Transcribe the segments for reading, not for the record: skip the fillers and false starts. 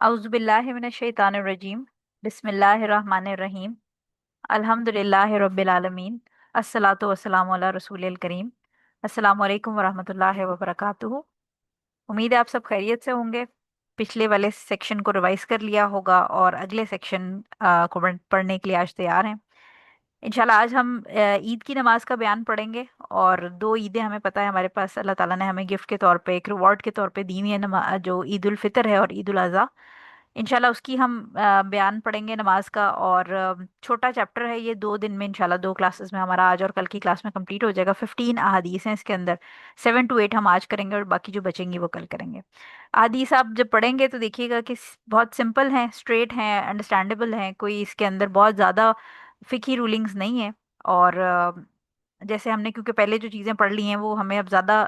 औज़ुबिल्लाहिमिनश्शैतानिर्रजीम बिस्मिल्लाहिर्रहमानिर्रहीम अल्हम्दुलिल्लाहि रब्बिल आलमीन अस्सलातु वस्सलामु अला रसूलिल करीम अस्सलामु अलैकुम वरहमतुल्लाहि वबरकातुहू। उम्मीद है आप सब खैरियत से होंगे। पिछले वाले सेक्शन को रिवाइज कर लिया होगा और अगले सेक्शन को पढ़ने के लिए आज तैयार हैं। इंशाल्लाह आज हम ईद की नमाज का बयान पढ़ेंगे। और दो ईदें हमें पता है हमारे पास अल्लाह ताला ने हमें गिफ्ट के तौर पे एक रिवॉर्ड के तौर पे दी हुई है, जो ईद उल फितर है और ईद उल अज़हा। इंशाल्लाह उसकी हम बयान पढ़ेंगे नमाज का। और छोटा चैप्टर है ये, 2 दिन में इंशाल्लाह 2 क्लासेस में हमारा आज और कल की क्लास में कंप्लीट हो जाएगा। 15 अहादीस हैं इसके अंदर। 7 to 8 हम आज करेंगे और बाकी जो बचेंगी वो कल करेंगे। अहादीस आप जब पढ़ेंगे तो देखिएगा कि बहुत सिंपल हैं, स्ट्रेट हैं, अंडरस्टैंडेबल हैं, कोई इसके अंदर बहुत ज़्यादा फिकी रूलिंग्स नहीं है। और जैसे हमने क्योंकि पहले जो चीज़ें पढ़ ली हैं वो हमें अब ज़्यादा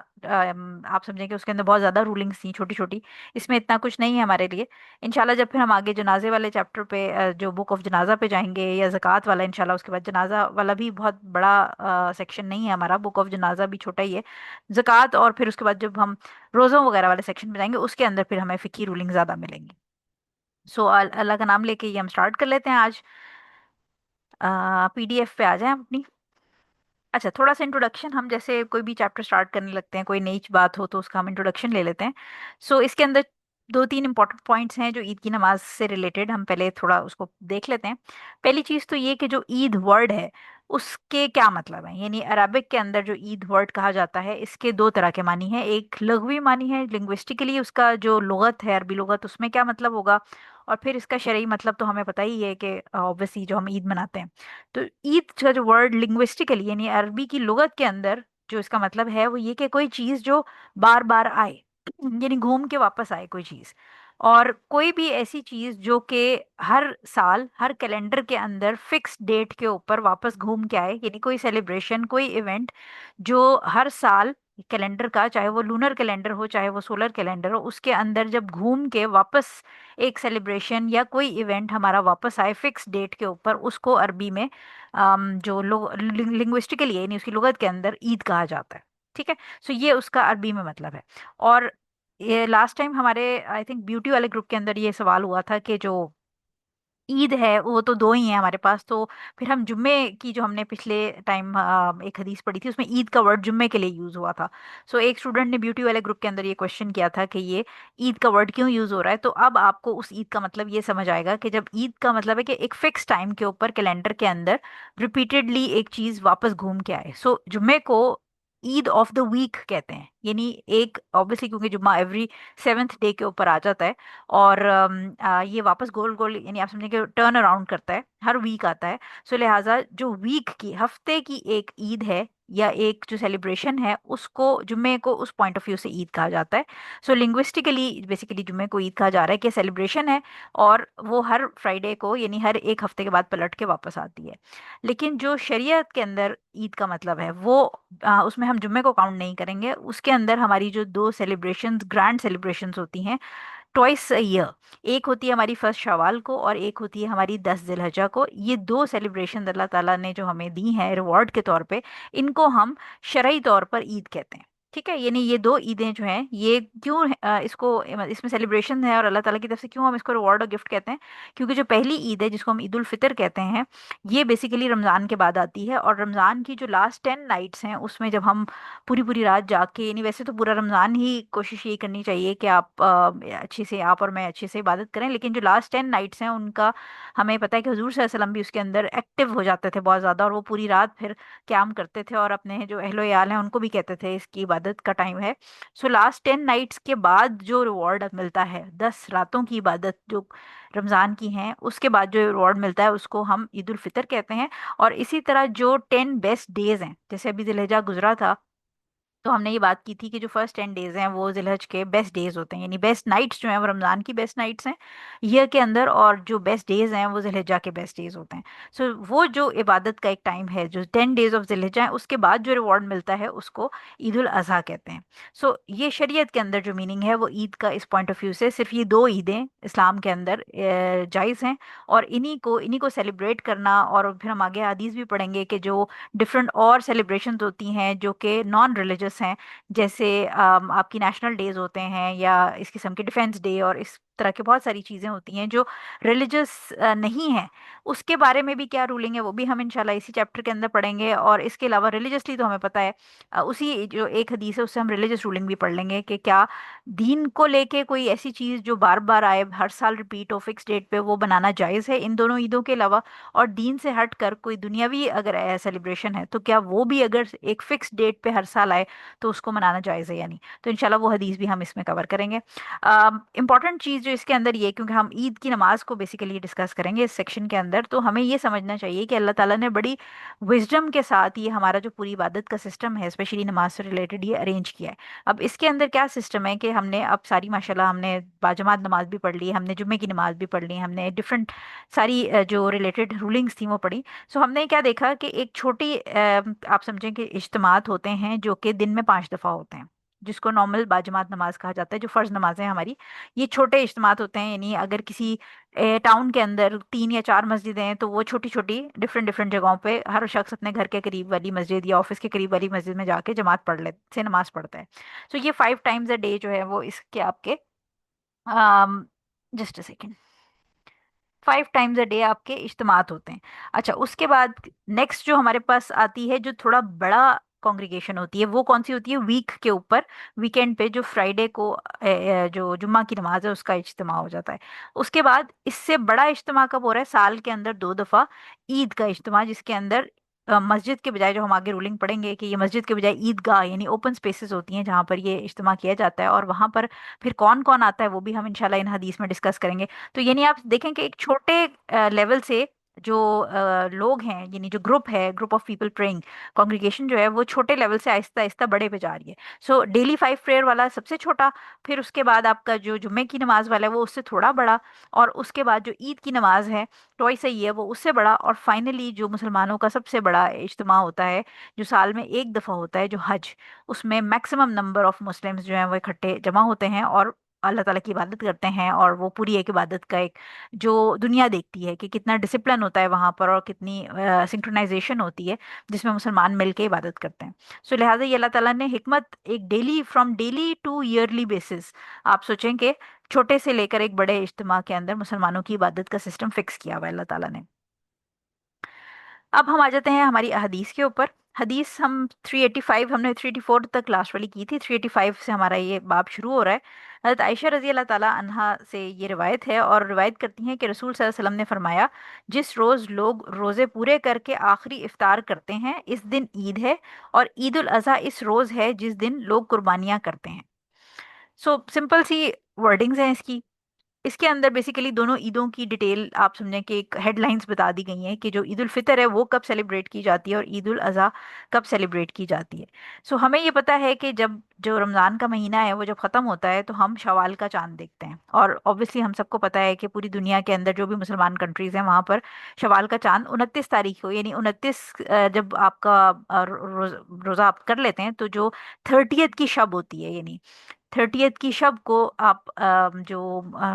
आप समझें कि उसके अंदर बहुत ज़्यादा रूलिंग्स थी छोटी छोटी। इसमें इतना कुछ नहीं है हमारे लिए। इंशाल्लाह जब फिर हम आगे जनाजे वाले चैप्टर पे जो बुक ऑफ जनाजा पे जाएंगे या ज़कात वाला, इंशाल्लाह उसके बाद जनाजा वाला भी बहुत बड़ा सेक्शन नहीं है हमारा, बुक ऑफ जनाजा भी छोटा ही है। ज़कात और फिर उसके बाद जब हम रोज़ों वगैरह वाले सेक्शन पे जाएंगे उसके अंदर फिर हमें फ़िकी रूलिंग ज़्यादा मिलेंगी। सो अल्लाह का नाम लेके ये हम स्टार्ट कर लेते हैं आज। PDF पे आ जाएं अपनी। अच्छा, थोड़ा सा इंट्रोडक्शन, हम जैसे कोई भी चैप्टर स्टार्ट करने लगते हैं, कोई नई बात हो तो उसका हम इंट्रोडक्शन ले लेते हैं। सो इसके अंदर 2-3 इंपॉर्टेंट पॉइंट्स हैं जो ईद की नमाज से रिलेटेड, हम पहले थोड़ा उसको देख लेते हैं। पहली चीज़ तो ये कि जो ईद वर्ड है उसके क्या मतलब है, यानी अरबिक के अंदर जो ईद वर्ड कहा जाता है इसके दो तरह के मानी हैं। एक लघवी मानी है, लिंग्विस्टिकली उसका जो लुगत है, अरबी लुगत, उसमें क्या मतलब होगा। और फिर इसका शरई मतलब तो हमें पता ही है कि ऑब्वियसली जो हम ईद मनाते हैं। तो ईद का जो वर्ड लिंग्विस्टिकली यानी अरबी की लुगत के अंदर जो इसका मतलब है वो ये कि कोई चीज जो बार बार आए, यानी घूम के वापस आए कोई चीज। और कोई भी ऐसी चीज जो कि हर साल हर कैलेंडर के अंदर फिक्स डेट के ऊपर वापस घूम के आए, यानी कोई सेलिब्रेशन, कोई इवेंट जो हर साल कैलेंडर का, चाहे वो लूनर कैलेंडर हो चाहे वो सोलर कैलेंडर हो, उसके अंदर जब घूम के वापस एक सेलिब्रेशन या कोई इवेंट हमारा वापस आए फिक्स डेट के ऊपर, उसको अरबी में जो लोग लिंग्विस्टिकली यानी उसकी लुगत के अंदर ईद कहा जाता है। ठीक है। सो ये उसका अरबी में मतलब है। और ये लास्ट टाइम हमारे आई थिंक ब्यूटी वाले ग्रुप के अंदर ये सवाल हुआ था कि जो ईद है वो तो दो ही है हमारे पास, तो फिर हम जुम्मे की, जो हमने पिछले टाइम एक हदीस पढ़ी थी उसमें ईद का वर्ड जुम्मे के लिए यूज हुआ था। सो एक स्टूडेंट ने ब्यूटी वाले ग्रुप के अंदर ये क्वेश्चन किया था कि ये ईद का वर्ड क्यों यूज हो रहा है। तो अब आपको उस ईद का मतलब ये समझ आएगा कि जब ईद का मतलब है कि एक फिक्स टाइम के ऊपर कैलेंडर के अंदर रिपीटेडली एक चीज वापस घूम के आए। सो जुम्मे को ईद ऑफ द वीक कहते हैं, यानी एक ऑब्वियसली क्योंकि जुम्मा एवरी 7th डे के ऊपर आ जाता है। और ये वापस गोल गोल यानी आप समझे कि टर्न अराउंड करता है, हर वीक आता है। सो लिहाजा जो वीक की, हफ्ते की एक ईद है या एक जो सेलिब्रेशन है, उसको जुम्मे को उस पॉइंट ऑफ व्यू से ईद कहा जाता है। सो लिंग्विस्टिकली बेसिकली जुम्मे को ईद कहा जा रहा है कि सेलिब्रेशन है और वो हर फ्राइडे को यानी हर एक हफ्ते के बाद पलट के वापस आती है। लेकिन जो शरीयत के अंदर ईद का मतलब है वो उसमें हम जुम्मे को काउंट नहीं करेंगे। उसके अंदर हमारी जो दो सेलिब्रेशंस, ग्रैंड सेलिब्रेशंस होती हैं ट्वाइस अ ईयर, एक होती है हमारी 1 शवाल को और एक होती है हमारी 10 जिलहज्जा को। ये दो सेलिब्रेशन अल्लाह ताला ने जो हमें दी हैं रिवॉर्ड के तौर पे, इनको हम शरई तौर पर ईद कहते हैं। ठीक है, यानी ये दो ईदें जो हैं ये क्यों इसमें सेलिब्रेशन है और अल्लाह ताला की तरफ से क्यों हम इसको रिवॉर्ड और गिफ्ट कहते हैं, क्योंकि जो पहली ईद है जिसको हम ईद उल फितर कहते हैं, ये बेसिकली रमज़ान के बाद आती है। और रमज़ान की जो लास्ट 10 नाइट्स हैं उसमें जब हम पूरी पूरी रात जाग के, यानी वैसे तो पूरा रमज़ान ही कोशिश ये करनी चाहिए कि आप अच्छे से, आप और मैं अच्छे से इबादत करें, लेकिन जो लास्ट 10 नाइट्स हैं उनका हमें पता है कि हुजूर सल्लल्लाहु अलैहि वसल्लम भी उसके अंदर एक्टिव हो जाते थे बहुत ज़्यादा, और वो पूरी रात फिर क्याम करते थे और अपने जो अहलो याल हैं उनको भी कहते थे इसकी इबादत का टाइम है। सो लास्ट 10 नाइट्स के बाद जो रिवॉर्ड मिलता है, 10 रातों की इबादत जो रमज़ान की हैं, उसके बाद जो रिवॉर्ड मिलता है उसको हम ईद उल फितर कहते हैं। और इसी तरह जो 10 बेस्ट डेज हैं, जैसे अभी जिलहिजा गुजरा था, तो हमने ये बात की थी कि जो फर्स्ट 10 डेज हैं वो जिलहज के बेस्ट डेज होते हैं, यानी बेस्ट नाइट्स जो हैं वो रमज़ान की बेस्ट नाइट्स हैं ईयर के अंदर, और जो बेस्ट डेज हैं वो जिलहिजा के बेस्ट डेज होते हैं। सो वो जो इबादत का एक टाइम है जो 10 डेज ऑफ जिलहिजा है, उसके बाद जो रिवॉर्ड मिलता है उसको ईद उल अजहा कहते हैं। सो ये शरीयत के अंदर जो मीनिंग है वो ईद का इस पॉइंट ऑफ व्यू से सिर्फ ये दो ईदें इस्लाम के अंदर जायज़ हैं। और इन्हीं को सेलिब्रेट करना, और फिर हम आगे हदीस भी पढ़ेंगे कि जो डिफरेंट और सेलिब्रेशंस होती हैं जो कि नॉन रिलीजियस रिलीजियस हैं, जैसे आपकी नेशनल डेज होते हैं या इस किस्म के डिफेंस डे और इस तरह की बहुत सारी चीज़ें होती हैं जो रिलीजियस नहीं है, उसके बारे में भी क्या रूलिंग है वो भी हम इंशाल्लाह इसी चैप्टर के अंदर पढ़ेंगे। और इसके अलावा रिलीजियसली तो हमें पता है, उसी जो एक हदीस है उससे हम रिलीजियस रूलिंग भी पढ़ लेंगे कि क्या दीन को लेके कोई ऐसी चीज़ जो बार बार आए, हर साल रिपीट हो फिक्स डेट पे, वो बनाना जायज़ है इन दोनों ईदों के अलावा। और दीन से हट कर कोई दुनियावी अगर सेलिब्रेशन है तो क्या वो भी अगर एक फिक्स डेट पे हर साल आए तो उसको मनाना जायज़ है या नहीं। तो इंशाल्लाह वो हदीस भी हम इसमें कवर करेंगे। इंपॉर्टेंट चीज़ जो इसके अंदर ये, क्योंकि हम ईद की नमाज को बेसिकली डिस्कस करेंगे इस सेक्शन के अंदर, तो हमें ये समझना चाहिए कि अल्लाह ताला ने बड़ी विजडम के साथ ये हमारा जो पूरी इबादत का सिस्टम है, स्पेशली नमाज से रिलेटेड, ये अरेंज किया है। अब इसके अंदर क्या सिस्टम है कि हमने अब सारी माशाल्लाह हमने बाजमात नमाज भी पढ़ ली, हमने जुम्मे की नमाज भी पढ़ ली, हमने डिफरेंट सारी जो रिलेटेड रूलिंग्स थी वो पढ़ी। सो हमने क्या देखा कि एक छोटी आप समझें कि इज्तिमात होते हैं जो कि दिन में 5 दफ़ा होते हैं, जिसको नॉर्मल बाजमात नमाज कहा जाता है, जो फ़र्ज नमाजें हमारी, ये छोटे इज्तिमात होते हैं। यानी अगर किसी टाउन के अंदर 3 या 4 मस्जिदें हैं तो वो छोटी छोटी डिफरेंट डिफरेंट जगहों पे हर शख्स अपने घर के करीब वाली मस्जिद या ऑफिस के करीब वाली मस्जिद में जाके जमात पढ़ ले से नमाज पढ़ता है। सो ये 5 टाइम्स अ डे जो है वो इसके आपके, just a second, 5 times a day आपके इज्तिमात होते हैं। अच्छा, उसके बाद नेक्स्ट जो हमारे पास आती है जो थोड़ा बड़ा कॉन्ग्रीगेशन होती है, वो कौन सी होती है? वीक के ऊपर, वीकेंड पे जो फ्राइडे को जो जुम्मा की नमाज है उसका इज्तिमा हो जाता है। उसके बाद इससे बड़ा इज्तिमा कब हो रहा है? साल के अंदर 2 दफ़ा ईद का इज्तिमा, जिसके अंदर मस्जिद के बजाय, जो हम आगे रूलिंग पढ़ेंगे कि ये मस्जिद के बजाय ईदगाह यानी ओपन स्पेसेस होती हैं जहाँ पर ये इज्तिमा किया जाता है, और वहाँ पर फिर कौन कौन आता है वो भी हम इंशाल्लाह इन हदीस में डिस्कस करेंगे। तो यानी आप देखें कि एक छोटे लेवल से जो लोग हैं, यानी जो ग्रुप है, group of people praying, congregation जो है वो छोटे लेवल से आहिस्ता आहिस्ता बड़े पे जा रही है। सो डेली 5 प्रेयर वाला सबसे छोटा, फिर उसके बाद आपका जो जुम्मे की नमाज वाला है वो उससे थोड़ा बड़ा, और उसके बाद जो ईद की नमाज है ट्वाइस ही है वो उससे बड़ा, और फाइनली जो मुसलमानों का सबसे बड़ा इज्तिमा होता है जो साल में एक दफ़ा होता है, जो हज, उसमें मैक्सिमम नंबर ऑफ मुस्लिम्स जो हैं वो इकट्ठे जमा होते हैं और अल्लाह ताला की इबादत करते हैं। और वो पूरी एक इबादत का एक, जो दुनिया देखती है कि कितना डिसिप्लिन होता है वहाँ पर और कितनी सिंक्रोनाइजेशन होती है जिसमें मुसलमान मिल के इबादत करते हैं। सो लिहाजा ये अल्लाह ताला ने हिकमत एक daily, from daily to yearly basis, आप सोचें कि छोटे से लेकर एक बड़े इज्तिमा के अंदर मुसलमानों की इबादत का सिस्टम फिक्स किया हुआ है अल्लाह ताला ने। अब हम आ जाते हैं हमारी हदीस के ऊपर। हदीस हम 385, हमने 384 तक लास्ट वाली की थी, 385 से हमारा ये बाब शुरू हो रहा है। हज़रत आयशा रजी अल्लाह ताला अन्हा से ये रिवायत है, और रिवायत करती हैं कि रसूल सल्लल्लाहु अलैहि वसल्लम ने फरमाया, जिस रोज़ लोग रोज़े पूरे करके आखिरी इफ्तार करते हैं इस दिन ईद है, और ईद उल अज़हा इस रोज़ है जिस दिन लोग कुर्बानियाँ करते हैं। सो सिंपल सी वर्डिंग्स हैं इसकी। इसके अंदर बेसिकली दोनों ईदों की डिटेल आप समझें कि एक हेडलाइंस बता दी गई हैं कि जो ईद उल फितर है वो कब सेलिब्रेट की जाती है और ईद उल अज़हा कब सेलिब्रेट की जाती है। सो हमें ये पता है कि जब जो रमज़ान का महीना है वो जब ख़त्म होता है तो हम शवाल का चांद देखते हैं, और ऑब्वियसली हम सबको पता है कि पूरी दुनिया के अंदर जो भी मुसलमान कंट्रीज़ हैं वहाँ पर शवाल का चांद 29 तारीख को, यानी 29, जब आपका रोज़ा आप कर लेते हैं तो जो 30th की शब होती है, यानी 30th की शब को आप जो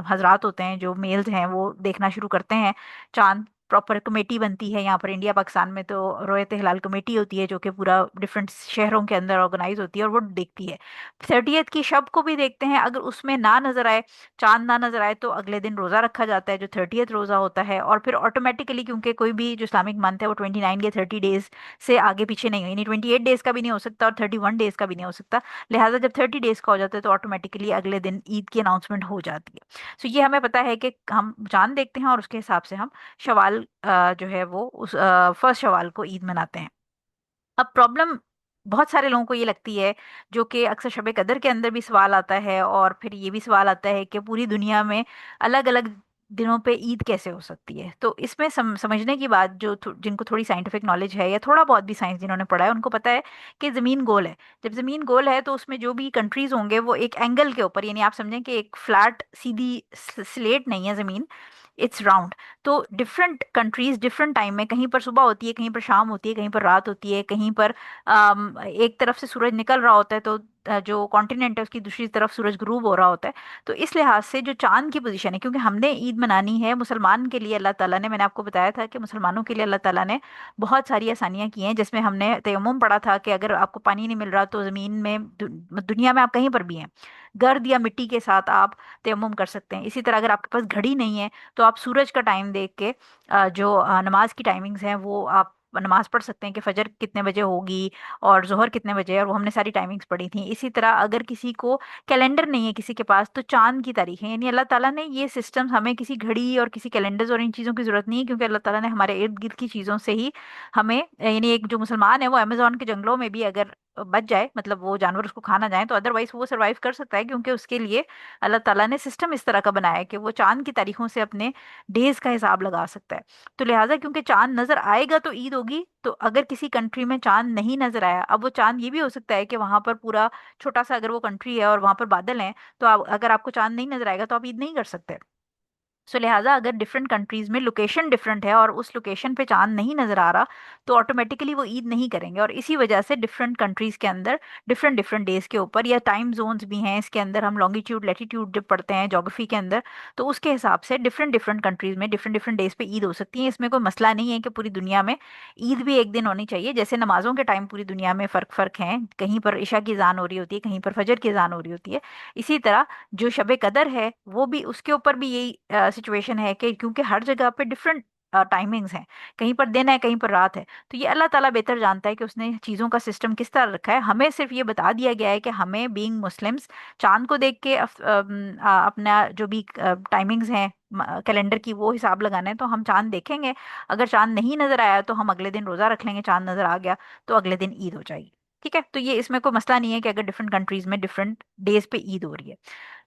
हजरात होते हैं, जो मेल्स हैं, वो देखना शुरू करते हैं चांद। प्रॉपर कमेटी बनती है यहाँ पर इंडिया पाकिस्तान में, तो रोयत हिलाल कमेटी होती है जो कि पूरा डिफरेंट शहरों के अंदर ऑर्गेनाइज होती है और वो देखती है। 30th की शब को भी देखते हैं, अगर उसमें ना नजर आए, चांद ना नजर आए, तो अगले दिन रोज़ा रखा जाता है जो 30th रोज़ा होता है। और फिर ऑटोमेटिकली, क्योंकि कोई भी जो इस्लामिक मंथ है वो 29 या 30 डेज से आगे पीछे नहीं हो, यानी 28 डेज का भी नहीं हो सकता और 31 डेज का भी नहीं हो सकता। लिहाजा जब 30 डेज का हो जाता है तो ऑटोमेटिकली अगले दिन ईद की अनाउंसमेंट हो जाती है। सो ये हमें पता है कि हम चांद देखते हैं और उसके हिसाब से हम शवाल जो है वो उस फर्स्ट शवाल को ईद मनाते हैं। अब प्रॉब्लम बहुत सारे लोगों को ये लगती है, जो कि अक्सर शब कदर के अंदर भी सवाल आता है, और फिर ये भी सवाल आता है कि पूरी दुनिया में अलग अलग दिनों पे ईद कैसे हो सकती है। तो इसमें समझने की बात, जो जिनको थोड़ी साइंटिफिक नॉलेज है या थोड़ा बहुत भी साइंस जिन्होंने पढ़ा है उनको पता है कि ज़मीन गोल है। जब ज़मीन गोल है तो उसमें जो भी कंट्रीज होंगे वो एक एंगल के ऊपर, यानी आप समझें कि एक फ्लैट सीधी स्लेट नहीं है ज़मीन, इट्स राउंड। तो डिफरेंट कंट्रीज डिफरेंट टाइम में, कहीं पर सुबह होती है, कहीं पर शाम होती है, कहीं पर रात होती है, कहीं पर एक तरफ से सूरज निकल रहा होता है तो जो कॉन्टिनेंट है उसकी दूसरी तरफ सूरज ग्रूब हो रहा होता है। तो इस लिहाज से जो चांद की पोजीशन है, क्योंकि हमने ईद मनानी है मुसलमान के लिए, अल्लाह ताला ने, मैंने आपको बताया था कि मुसलमानों के लिए अल्लाह ताला ने बहुत सारी आसानियां की हैं, जिसमें हमने तयम्मुम पढ़ा था कि अगर आपको पानी नहीं मिल रहा तो ज़मीन में दुनिया में आप कहीं पर भी हैं, गर्द या मिट्टी के साथ आप तयम्मुम कर सकते हैं। इसी तरह अगर आपके पास घड़ी नहीं है तो आप सूरज का टाइम देख के जो नमाज की टाइमिंग्स हैं वो आप नमाज पढ़ सकते हैं कि फजर कितने बजे होगी और जोहर कितने बजे है, और वो हमने सारी टाइमिंग्स पढ़ी थी। इसी तरह अगर किसी को कैलेंडर नहीं है किसी के पास, तो चांद की तारीख है, यानी अल्लाह ताला ने ये सिस्टम, हमें किसी घड़ी और किसी कैलेंडर्स और इन चीज़ों की जरूरत नहीं है, क्योंकि अल्लाह ताला ने हमारे इर्द गिर्द की चीज़ों से ही हमें, यानी एक जो मुसलमान है वो अमेजोन के जंगलों में भी अगर बच जाए, मतलब वो जानवर उसको खा ना जाए, तो अदरवाइज वो सरवाइव कर सकता है, क्योंकि उसके लिए अल्लाह ताला ने सिस्टम इस तरह का बनाया है कि वो चांद की तारीखों से अपने डेज का हिसाब लगा सकता है। तो लिहाजा क्योंकि चांद नजर आएगा तो ईद होगी। तो अगर किसी कंट्री में चांद नहीं नजर आया, अब वो चांद ये भी हो सकता है कि वहां पर पूरा छोटा सा अगर वो कंट्री है और वहां पर बादल हैं, तो अगर आपको चांद नहीं नजर आएगा तो आप ईद नहीं कर सकते। सो लिहाजा अगर डिफरेंट कंट्रीज में लोकेशन डिफरेंट है और उस लोकेशन पे चांद नहीं नजर आ रहा, तो ऑटोमेटिकली वो ईद नहीं करेंगे। और इसी वजह से डिफरेंट कंट्रीज के अंदर डिफरेंट डिफरेंट डेज के ऊपर, या टाइम जोन्स भी हैं इसके अंदर, हम लॉन्गिट्यूड लेटीट्यूड जब पढ़ते हैं ज्योग्राफी के अंदर, तो उसके हिसाब से डिफरेंट डिफरेंट कंट्रीज में डिफरेंट डिफरेंट डेज पे ईद हो सकती है। इसमें कोई मसला नहीं है कि पूरी दुनिया में ईद भी एक दिन होनी चाहिए। जैसे नमाजों के टाइम पूरी दुनिया में फ़र्क फ़र्क हैं, कहीं पर इशा की अजान हो रही होती है, कहीं पर फजर की अजान हो रही होती है। इसी तरह जो शब कदर है वो भी, उसके ऊपर भी यही सिचुएशन है कि क्योंकि हर जगह पे डिफरेंट टाइमिंग्स हैं, कहीं पर दिन है कहीं पर रात है। तो ये अल्लाह ताला बेहतर जानता है कि उसने चीज़ों का सिस्टम किस तरह रखा है। हमें सिर्फ ये बता दिया गया है कि हमें बीइंग मुस्लिम्स चांद को देख के अपना जो भी टाइमिंग्स हैं कैलेंडर की वो हिसाब लगाना है, तो हम चांद देखेंगे। अगर चांद नहीं नजर आया तो हम अगले दिन रोजा रख लेंगे, चांद नजर आ गया तो अगले दिन ईद हो जाएगी। ठीक है, तो ये इसमें कोई मसला नहीं है कि अगर डिफरेंट कंट्रीज में डिफरेंट डेज पे ईद हो रही है।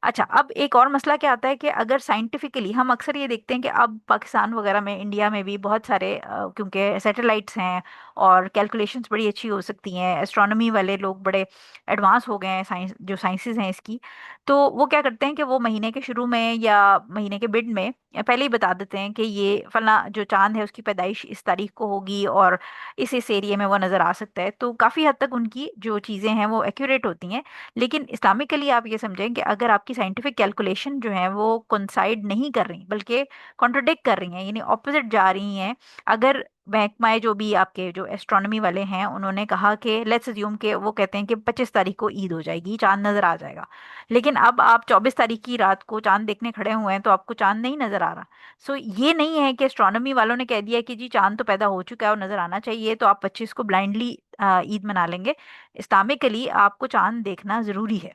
अच्छा, अब एक और मसला क्या आता है कि अगर साइंटिफिकली, हम अक्सर ये देखते हैं कि अब पाकिस्तान वगैरह में, इंडिया में भी बहुत सारे क्योंकि सैटेलाइट्स हैं और कैलकुलेशंस बड़ी अच्छी हो सकती हैं, एस्ट्रोनॉमी वाले लोग बड़े एडवांस हो गए हैं, साइंस जो साइंसेज हैं इसकी। तो वो क्या करते हैं कि वो महीने के शुरू में या महीने के मिड में पहले ही बता देते हैं कि ये फला जो चांद है उसकी पैदाइश इस तारीख को होगी और इस एरिया में वो नज़र आ सकता है। तो काफ़ी हद तक उनकी जो चीज़ें हैं वो एक्यूरेट होती हैं। लेकिन इस्लामिकली आप ये समझें कि अगर आपकी साइंटिफिक कैलकुलेशन जो है वो कोइंसाइड नहीं कर रही बल्कि कॉन्ट्रडिक्ट कर रही हैं, यानी ऑपोजिट जा रही हैं। अगर महकमा जो भी आपके जो एस्ट्रोनॉमी वाले हैं उन्होंने कहा कि लेट्स अज्यूम के वो कहते हैं कि 25 तारीख को ईद हो जाएगी, चांद नजर आ जाएगा, लेकिन अब आप 24 तारीख की रात को चांद देखने खड़े हुए हैं तो आपको चांद नहीं नजर आ रहा। सो ये नहीं है कि एस्ट्रोनॉमी वालों ने कह दिया कि जी चांद तो पैदा हो चुका है और नजर आना चाहिए तो आप 25 को ब्लाइंडली ईद मना लेंगे। इस्लामिकली आपको चांद देखना जरूरी है।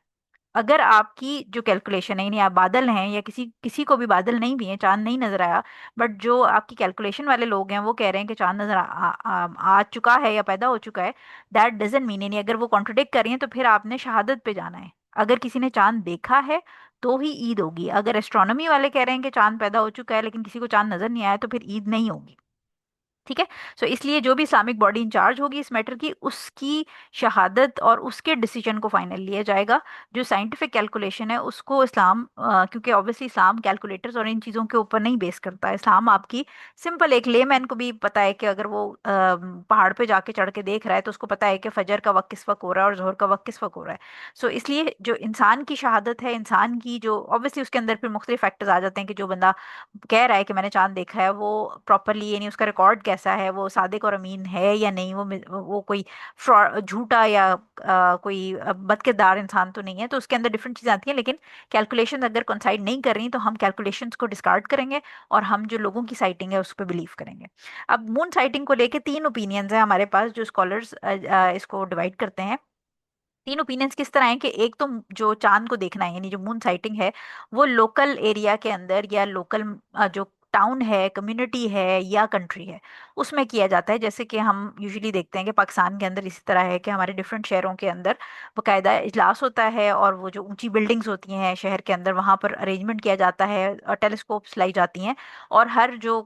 अगर आपकी जो कैलकुलेशन है, यानी आप बादल हैं या किसी किसी को भी बादल नहीं भी है, चांद नहीं नजर आया, बट जो आपकी कैलकुलेशन वाले लोग हैं वो कह रहे हैं कि चांद नजर आ चुका है या पैदा हो चुका है, दैट डजंट मीन, यानी अगर वो कॉन्ट्रडिक्ट कर रही हैं तो फिर आपने शहादत पे जाना है। अगर किसी ने चांद देखा है तो ही ईद होगी। अगर एस्ट्रोनॉमी वाले कह रहे हैं कि चांद पैदा हो चुका है लेकिन किसी को चांद नजर नहीं आया, तो फिर ईद नहीं होगी। ठीक है। सो इसलिए जो भी इस्लामिक बॉडी इंचार्ज होगी इस मैटर की, उसकी शहादत और उसके डिसीजन को फाइनल लिया जाएगा। जो साइंटिफिक कैलकुलेशन है उसको इस्लाम, क्योंकि ऑब्वियसली इस्लाम कैलकुलेटर्स और इन चीज़ों के ऊपर नहीं बेस करता है। इस्लाम आपकी सिंपल, एक लेमैन को भी पता है कि अगर वो पहाड़ पे जाके चढ़ के देख रहा है तो उसको पता है कि फजर का वक्त किस वक्त हो रहा है और जोहर का वक्त किस वक्त हो रहा है। सो इसलिए जो इंसान की शहादत है, इंसान की जो, ऑब्वियसली उसके अंदर फिर मुख्तलिफ फैक्टर्स आ जाते हैं कि जो बंदा कह रहा है कि मैंने चांद देखा है वो प्रॉपरली, यानी उसका रिकॉर्ड कैसा है, वो सादिक और अमीन है या नहीं, वो कोई फ्रॉड, झूठा या कोई बदकिरदार इंसान तो नहीं है। तो उसके अंदर डिफरेंट चीज़ें आती हैं, लेकिन कैलकुलेशन अगर कंसाइड नहीं कर रही तो हम कैलकुलेशंस को डिस्कार्ड करेंगे और हम जो लोगों की साइटिंग है उस पर बिलीव करेंगे। अब मून साइटिंग को लेके तीन ओपिनियंस हैं हमारे पास, जो स्कॉलर्स इसको डिवाइड करते हैं। तीन ओपिनियंस किस तरह हैं कि एक तो जो चांद को देखना है, यानी जो मून साइटिंग है, वो लोकल एरिया के अंदर या लोकल जो टाउन है, कम्युनिटी है या कंट्री है, उसमें किया जाता है। जैसे कि हम यूजुअली देखते हैं कि पाकिस्तान के अंदर इसी तरह है कि हमारे डिफरेंट शहरों के अंदर बाकायदा इजलास होता है और वो जो ऊंची बिल्डिंग्स होती हैं शहर के अंदर वहाँ पर अरेंजमेंट किया जाता है और टेलीस्कोप्स लाई जाती हैं। और हर जो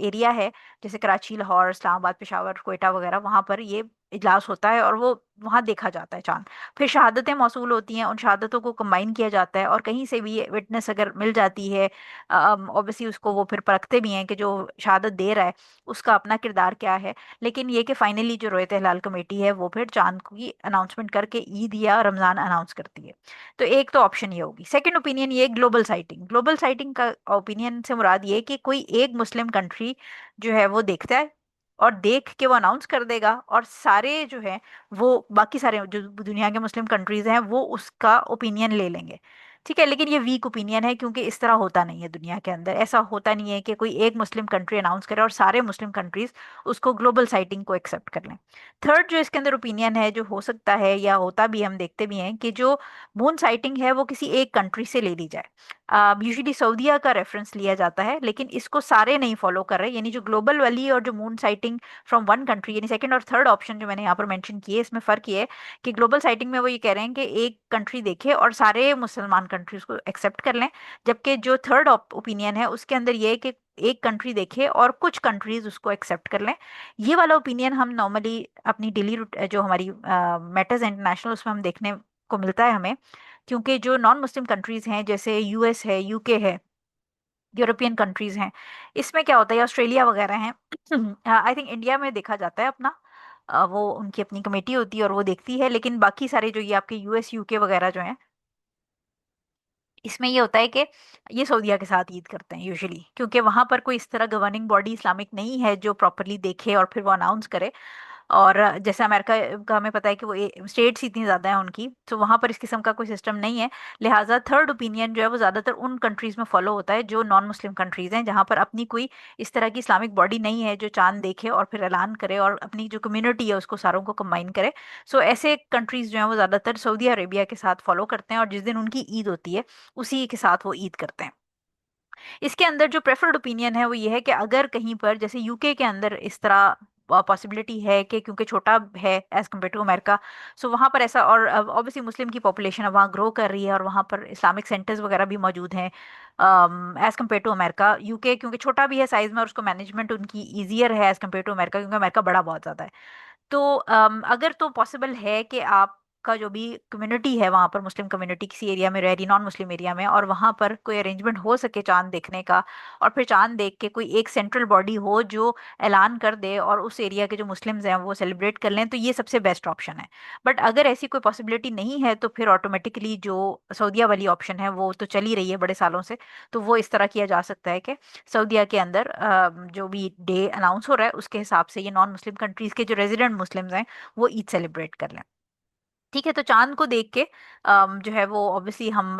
एरिया है, जैसे कराची, लाहौर, इस्लामाबाद, पेशावर, कोयटा वगैरह, वहाँ पर ये इजलास होता है और वो वहां देखा जाता है चांद। फिर शहादतें मौसूल होती हैं, उन शहादतों को कंबाइन किया जाता है, और कहीं से भी विटनेस अगर मिल जाती है, ऑब्वियसली उसको वो फिर परखते भी हैं कि जो शहादत दे रहा है उसका अपना किरदार क्या है। लेकिन ये कि फाइनली जो रोयत हिलाल कमेटी है वो फिर चांद की अनाउंसमेंट करके ईद या रमजान अनाउंस करती है। तो एक तो ऑप्शन ये होगी। सेकंड ओपिनियन ये ग्लोबल साइटिंग। ग्लोबल साइटिंग का ओपिनियन से मुराद ये कि कोई एक मुस्लिम कंट्री जो है वो देखता है और देख के वो अनाउंस कर देगा, और सारे जो है वो बाकी सारे जो दुनिया के मुस्लिम कंट्रीज हैं वो उसका ओपिनियन ले लेंगे। ठीक है, लेकिन ये वीक ओपिनियन है, क्योंकि इस तरह होता नहीं है दुनिया के अंदर। ऐसा होता नहीं है कि कोई एक मुस्लिम कंट्री अनाउंस करे और सारे मुस्लिम कंट्रीज उसको ग्लोबल साइटिंग को एक्सेप्ट कर लें। थर्ड जो इसके अंदर ओपिनियन है, जो हो सकता है या होता भी, हम देखते भी हैं कि जो मून साइटिंग है वो किसी एक कंट्री से ले ली जाए। यूजुअली सऊदीया का रेफरेंस लिया जाता है, लेकिन इसको सारे नहीं फॉलो कर रहे। यानी जो ग्लोबल वाली और जो moon sighting from one country, यानी सेकंड और थर्ड ऑप्शन जो मैंने यहाँ पर मेंशन किए, इसमें फर्क ये है कि ग्लोबल साइटिंग में वो ये कह रहे हैं कि एक कंट्री देखे और सारे मुसलमान कंट्रीज को एक्सेप्ट कर लें। जबकि जो थर्ड ओपिनियन है उसके अंदर ये है कि एक कंट्री देखे और कुछ कंट्रीज उसको एक्सेप्ट कर लें। ये वाला ओपिनियन हम नॉर्मली अपनी डेली जो हमारी मैटर्स इंटरनेशनल उसमें हम देखने को मिलता है हमें। क्योंकि जो नॉन मुस्लिम कंट्रीज हैं जैसे यूएस है, यूके है, यूरोपियन कंट्रीज हैं, इसमें क्या होता है, ऑस्ट्रेलिया वगैरह हैं, आई थिंक इंडिया में देखा जाता है अपना, वो उनकी अपनी कमेटी होती है और वो देखती है। लेकिन बाकी सारे जो ये आपके यूएस यूके वगैरह जो हैं, इसमें ये होता है कि ये सऊदीया के साथ ईद करते हैं यूजुअली, क्योंकि वहां पर कोई इस तरह गवर्निंग बॉडी इस्लामिक नहीं है जो प्रॉपरली देखे और फिर वो अनाउंस करे। और जैसे अमेरिका का हमें पता है कि वो स्टेट्स इतनी ज़्यादा हैं उनकी, तो वहाँ पर इस किस्म का कोई सिस्टम नहीं है। लिहाजा थर्ड ओपिनियन जो है वो ज़्यादातर उन कंट्रीज़ में फॉलो होता है जो नॉन मुस्लिम कंट्रीज़ हैं, जहाँ पर अपनी कोई इस तरह की इस्लामिक बॉडी नहीं है जो चांद देखे और फिर ऐलान करे और अपनी जो कम्युनिटी है उसको सारों को कंबाइन करे। सो ऐसे कंट्रीज़ जो हैं वो ज़्यादातर सऊदी अरेबिया के साथ फॉलो करते हैं, और जिस दिन उनकी ईद होती है उसी के साथ वो ईद करते हैं। इसके अंदर जो प्रेफर्ड ओपिनियन है वो ये है कि अगर कहीं पर जैसे यूके के अंदर इस तरह पॉसिबिलिटी है कि क्योंकि छोटा है एज कम्पेयर टू अमेरिका, सो वहाँ पर ऐसा, और ऑब्वियसली मुस्लिम की पॉपुलेशन अब वहाँ ग्रो कर रही है और वहाँ पर इस्लामिक सेंटर्स वगैरह भी मौजूद हैं as compare to America. UK क्योंकि छोटा भी है साइज में और उसको मैनेजमेंट उनकी ईजियर है एज कम्पेयर टू अमेरिका, क्योंकि अमेरिका बड़ा बहुत ज़्यादा है। तो अगर तो पॉसिबल है कि आपका जो भी कम्युनिटी है वहाँ पर, मुस्लिम कम्युनिटी किसी एरिया में रह रही, नॉन मुस्लिम एरिया में, और वहाँ पर कोई अरेंजमेंट हो सके चांद देखने का, और फिर चांद देख के कोई एक सेंट्रल बॉडी हो जो ऐलान कर दे और उस एरिया के जो मुस्लिम्स हैं वो सेलिब्रेट कर लें, तो ये सबसे बेस्ट ऑप्शन है। बट अगर ऐसी कोई पॉसिबिलिटी नहीं है तो फिर ऑटोमेटिकली जो सऊदीया वाली ऑप्शन है वो तो चल ही रही है बड़े सालों से। तो वो इस तरह किया जा सकता है कि सऊदीया के अंदर जो भी डे अनाउंस हो रहा है उसके हिसाब से ये नॉन मुस्लिम कंट्रीज के जो रेजिडेंट मुस्लिम्स हैं वो ईद सेलिब्रेट कर लें। ठीक है, तो चांद को देख के जो है वो ऑब्वियसली हम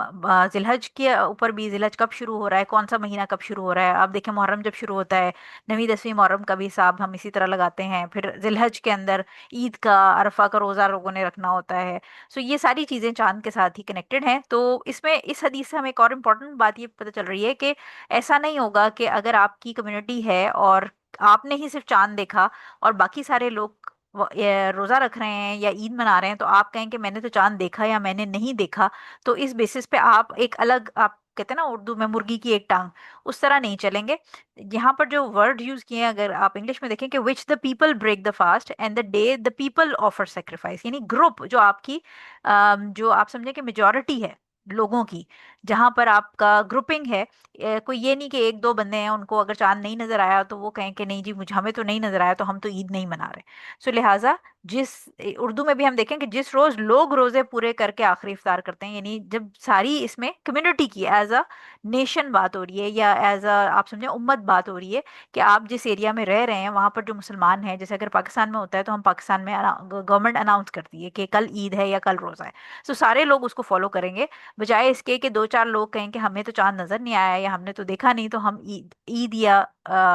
जिलहज के ऊपर भी, जिलहज कब शुरू हो रहा है, कौन सा महीना कब शुरू हो रहा है, आप देखें मुहर्रम जब शुरू होता है, 9वीं 10वीं मुहर्रम का भी हिसाब हम इसी तरह लगाते हैं। फिर जिलहज के अंदर ईद का, अरफा का रोज़ा लोगों ने रखना होता है। सो ये सारी चीज़ें चांद के साथ ही कनेक्टेड हैं। तो इसमें इस हदीस से हमें एक और इम्पोर्टेंट बात ये पता चल रही है कि ऐसा नहीं होगा कि अगर आपकी कम्युनिटी है और आपने ही सिर्फ चांद देखा और बाकी सारे लोग ये रोजा रख रहे हैं या ईद मना रहे हैं, तो आप कहें कि मैंने तो चांद देखा या मैंने नहीं देखा, तो इस बेसिस पे आप एक अलग, आप कहते हैं ना उर्दू में मुर्गी की एक टांग, उस तरह नहीं चलेंगे। यहाँ पर जो वर्ड यूज किए हैं अगर आप इंग्लिश में देखें कि which the people break the fast and the day the people offer sacrifice, यानी ग्रुप जो आपकी जो आप समझे कि मेजोरिटी है लोगों की, जहां पर आपका ग्रुपिंग है, कोई ये नहीं कि एक दो बंदे हैं उनको अगर चांद नहीं नजर आया तो वो कहें कि नहीं जी मुझे, हमें तो नहीं नजर आया तो हम तो ईद नहीं मना रहे। सो लिहाजा जिस उर्दू में भी हम देखें कि जिस रोज लोग रोजे पूरे करके आखिरी इफ्तार करते हैं, यानी जब सारी इसमें कम्युनिटी की एज अ नेशन बात हो रही है या एज अ आप समझे उम्मत बात हो रही है, कि आप जिस एरिया में रह रहे हैं वहां पर जो मुसलमान हैं, जैसे अगर पाकिस्तान में होता है तो हम पाकिस्तान में गवर्नमेंट अनाउंस करती है कि कल ईद है या कल रोजा है, सो सारे लोग उसको फॉलो करेंगे। बजाय इसके कि दो चार लोग कहें कि हमें तो चांद नजर नहीं आया या हमने तो देखा नहीं, तो हम ईद ईद या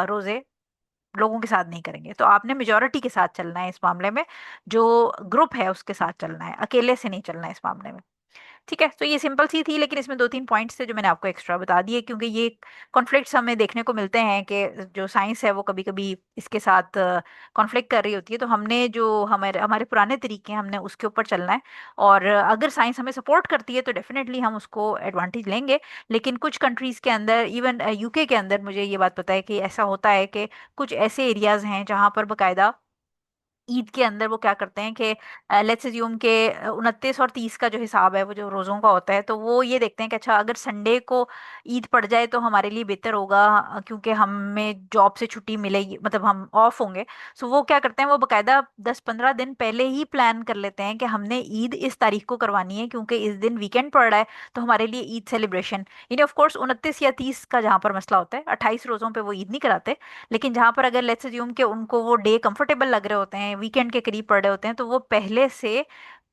रोजे लोगों के साथ नहीं करेंगे। तो आपने मेजोरिटी के साथ चलना है इस मामले में, जो ग्रुप है उसके साथ चलना है, अकेले से नहीं चलना है इस मामले में। ठीक है, तो ये सिंपल सी थी, लेकिन इसमें दो तीन पॉइंट्स थे जो मैंने आपको एक्स्ट्रा बता दिए, क्योंकि ये कॉन्फ्लिक्ट्स हमें देखने को मिलते हैं कि जो साइंस है वो कभी कभी इसके साथ कॉन्फ्लिक्ट कर रही होती है। तो हमने जो हमारे हमारे पुराने तरीके हैं हमने उसके ऊपर चलना है, और अगर साइंस हमें सपोर्ट करती है तो डेफिनेटली हम उसको एडवांटेज लेंगे। लेकिन कुछ कंट्रीज के अंदर, इवन यूके के अंदर, मुझे ये बात पता है कि ऐसा होता है कि कुछ ऐसे एरियाज हैं जहाँ पर बाकायदा ईद के अंदर वो क्या करते हैं कि लेट्स अज्यूम के 29 और 30 का जो हिसाब है वो जो रोज़ों का होता है, तो वो ये देखते हैं कि अच्छा अगर संडे को ईद पड़ जाए तो हमारे लिए बेहतर होगा, क्योंकि हमें जॉब से छुट्टी मिलेगी, मतलब हम ऑफ होंगे। सो वो क्या करते हैं, वो बकायदा 10-15 दिन पहले ही प्लान कर लेते हैं कि हमने ईद इस तारीख को करवानी है, क्योंकि इस दिन वीकेंड पड़ रहा है, तो हमारे लिए ईद सेलिब्रेशन, यानी ऑफ कोर्स 29 या 30 का जहाँ पर मसला होता है, 28 रोज़ों पे वो ईद नहीं कराते। लेकिन जहां पर अगर लेट्स अज्यूम के उनको वो डे कंफर्टेबल लग रहे होते हैं, वीकेंड के करीब पड़ रहे होते हैं, तो वो पहले से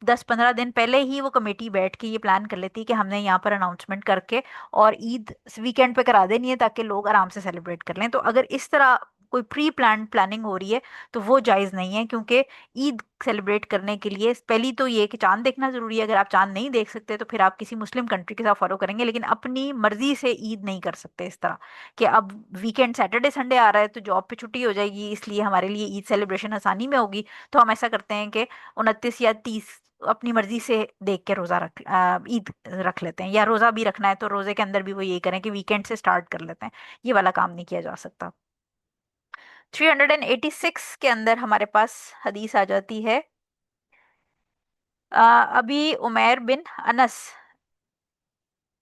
10-15 दिन पहले ही वो कमेटी बैठ के ये प्लान कर लेती है कि हमने यहाँ पर अनाउंसमेंट करके और ईद वीकेंड पे करा देनी है, ताकि लोग आराम से सेलिब्रेट कर लें। तो अगर इस तरह कोई प्री प्लान प्लानिंग हो रही है तो वो जायज़ नहीं है, क्योंकि ईद सेलिब्रेट करने के लिए पहली तो ये कि चांद देखना जरूरी है। अगर आप चांद नहीं देख सकते तो फिर आप किसी मुस्लिम कंट्री के साथ फॉलो करेंगे, लेकिन अपनी मर्जी से ईद नहीं कर सकते इस तरह कि अब वीकेंड सैटरडे संडे आ रहा है तो जॉब पे छुट्टी हो जाएगी, इसलिए हमारे लिए ईद सेलिब्रेशन आसानी में होगी। तो हम ऐसा करते हैं कि 29 या 30 अपनी मर्जी से देख के रोजा ईद रख लेते हैं, या रोजा भी रखना है तो रोजे के अंदर भी वो यही करें कि वीकेंड से स्टार्ट कर लेते हैं। ये वाला काम नहीं किया जा सकता। 386 के अंदर हमारे पास हदीस आ जाती है। अभी उमैर बिन अनस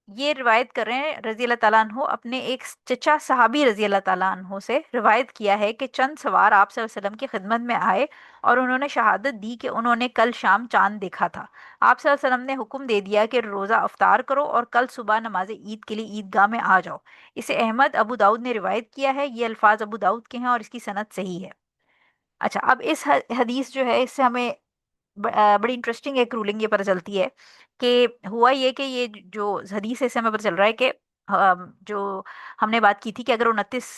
ये रिवायत कर रहे हैं रजी अल्लाह ताला अन्हो अपने एक चचा सहाबी रजी अल्लाह ताला अन्हो से रिवायत किया है कि चंद सवार आप सल्लल्लाहु अलैहि वसल्लम की खिदमत में आए और उन्होंने शहादत दी कि उन्होंने कल शाम चांद देखा था। आप सल्लल्लाहु अलैहि वसल्लम ने हुक्म दे दिया कि रोज़ा अफ्तार करो और कल सुबह नमाज ईद के लिए ईदगाह में आ जाओ। इसे अहमद अबू दाऊद ने रिवायत किया है, ये अल्फाज अबू दाऊद के हैं और इसकी सनद सही है। अच्छा, अब इस हदीस जो है इससे हमें बड़ी इंटरेस्टिंग एक रूलिंग ये पता चलती है कि हुआ ये कि ये जो हदीस है इससे हमें पता चल रहा है कि जो हमने बात की थी कि अगर 29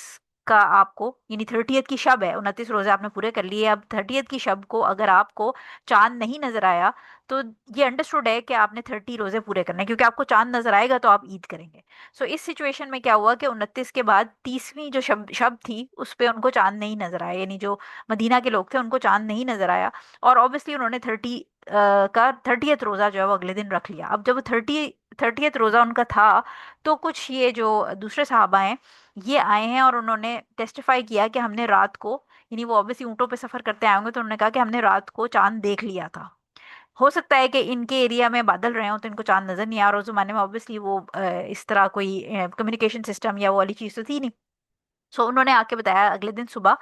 का आपको, यानी 30th की शब है, 29 रोजे आपने पूरे कर लिए, अब 30th की शब को अगर आपको चांद नहीं नजर आया तो ये अंडरस्टूड है कि आपने 30 रोजे पूरे करने हैं, क्योंकि आपको चांद नजर आएगा तो आप ईद करेंगे। सो इस सिचुएशन में क्या हुआ कि 29 के बाद 30वीं जो शब थी उस पे उनको चांद नहीं नजर आया, यानी जो मदीना के लोग थे उनको चांद नहीं नजर आया। और ऑब्वियसली उन्होंने 30th रोजा जो है वो अगले दिन रख लिया। अब जब वो 30th रोजा उनका था, तो कुछ ये जो दूसरे साहबा हैं ये आए हैं और उन्होंने टेस्टिफाई किया कि हमने रात को, यानी वो ऑब्वियसली ऊंटों पे सफर करते आए होंगे, तो उन्होंने कहा कि हमने रात को चांद देख लिया था। हो सकता है कि इनके एरिया में बादल रहे हो तो इनको चांद नजर नहीं आ रहा, और उस जमाने में ऑब्वियसली वो इस तरह कोई कम्युनिकेशन सिस्टम या वो वाली चीज तो थी नहीं। सो उन्होंने आके बताया अगले दिन सुबह,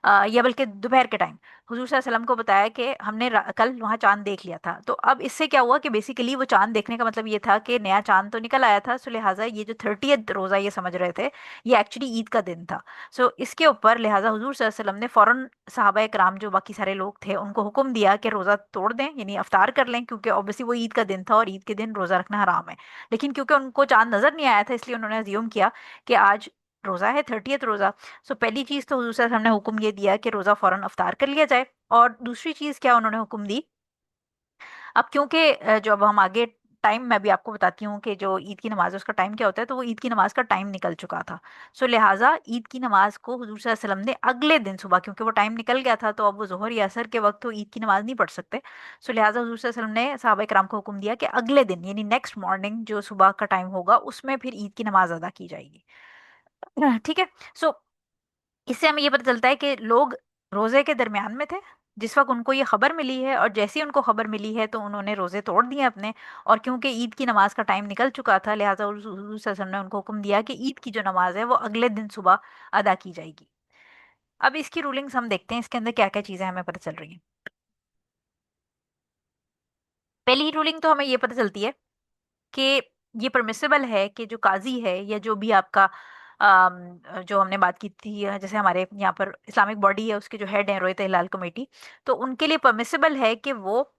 या बल्कि दोपहर के टाइम हुजूर सल्लल्लाहु अलैहि वसल्लम को बताया कि हमने कल वहाँ चांद देख लिया था। तो अब इससे क्या हुआ कि बेसिकली वो चांद देखने का मतलब ये था कि नया चांद तो निकल आया था, सो लिहाजा ये जो 30th रोजा ये समझ रहे थे ये एक्चुअली ईद का दिन था। सो इसके ऊपर लिहाजा हुजूर सल्लल्लाहु अलैहि वसल्लम ने फौरन सहाबा कराम जो बाकी सारे लोग थे उनको हुक्म दिया कि रोजा तोड़ दें, यानी अफ्तार कर लें, क्योंकि ऑब्वियसली वो ईद का दिन था और ईद के दिन रोजा रखना हराम है। लेकिन क्योंकि उनको चांद नजर नहीं आया था इसलिए उन्होंने अज्यूम किया कि आज रोजा है, 30th रोजा। सो पहली चीज तो हुजूर सल्लल्लाहु अलैहि वसल्लम ने हुक्म ये दिया कि रोजा फौरन अफ्तार कर लिया जाए। और दूसरी चीज क्या उन्होंने हुक्म दी, अब क्योंकि जब हम आगे टाइम मैं भी आपको बताती हूँ कि जो ईद की नमाज है उसका टाइम क्या होता है, तो वो ईद की नमाज का टाइम निकल चुका था। सो लिहाजा ईद की नमाज को हुजूर सल्लल्लाहु अलैहि वसल्लम ने अगले दिन सुबह, क्योंकि वो टाइम निकल गया था तो अब वो जोहर या असर के वक्त तो ईद की नमाज नहीं पढ़ सकते। सो लिहाजा हुजूर सल्लल्लाहु अलैहि वसल्लम ने सहाबा कराम को हुक्म दिया कि अगले दिन यानी नेक्स्ट मॉर्निंग जो सुबह का टाइम होगा उसमें फिर ईद की नमाज अदा की जाएगी। ठीक है। सो इससे हमें ये पता चलता है कि लोग रोजे के दरमियान में थे जिस वक्त उनको ये खबर मिली है, और जैसे ही उनको खबर मिली है तो उन्होंने रोजे तोड़ दिए अपने। और क्योंकि ईद की नमाज का टाइम निकल चुका था लिहाजा हुजूर सल्लल्लाहु अलैहि वसल्लम ने उनको हुक्म दिया कि ईद की जो नमाज है वो अगले दिन सुबह अदा की जाएगी। अब इसकी रूलिंग्स हम देखते हैं, इसके अंदर क्या क्या चीजें हमें पता चल रही हैं। पहली रूलिंग तो हमें ये पता चलती है कि ये परमिसिबल है कि जो काजी है या जो भी आपका जो हमने बात की थी, जैसे हमारे यहाँ पर इस्लामिक बॉडी है उसके जो हेड है रोयत हिलाल कमेटी, तो उनके लिए परमिसिबल है कि वो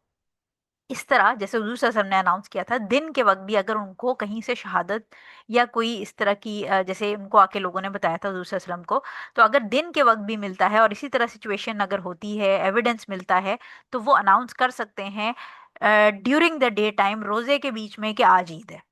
इस तरह जैसे हुजूर सल्लल्लाहु अलैहि वसल्लम ने अनाउंस किया था दिन के वक्त भी अगर उनको कहीं से शहादत या कोई इस तरह की जैसे उनको आके लोगों ने बताया था हुजूर सल्लल्लाहु अलैहि वसल्लम को, तो अगर दिन के वक्त भी मिलता है और इसी तरह सिचुएशन अगर होती है, एविडेंस मिलता है, तो वो अनाउंस कर सकते हैं ड्यूरिंग द डे टाइम रोजे के बीच में कि आज ईद है,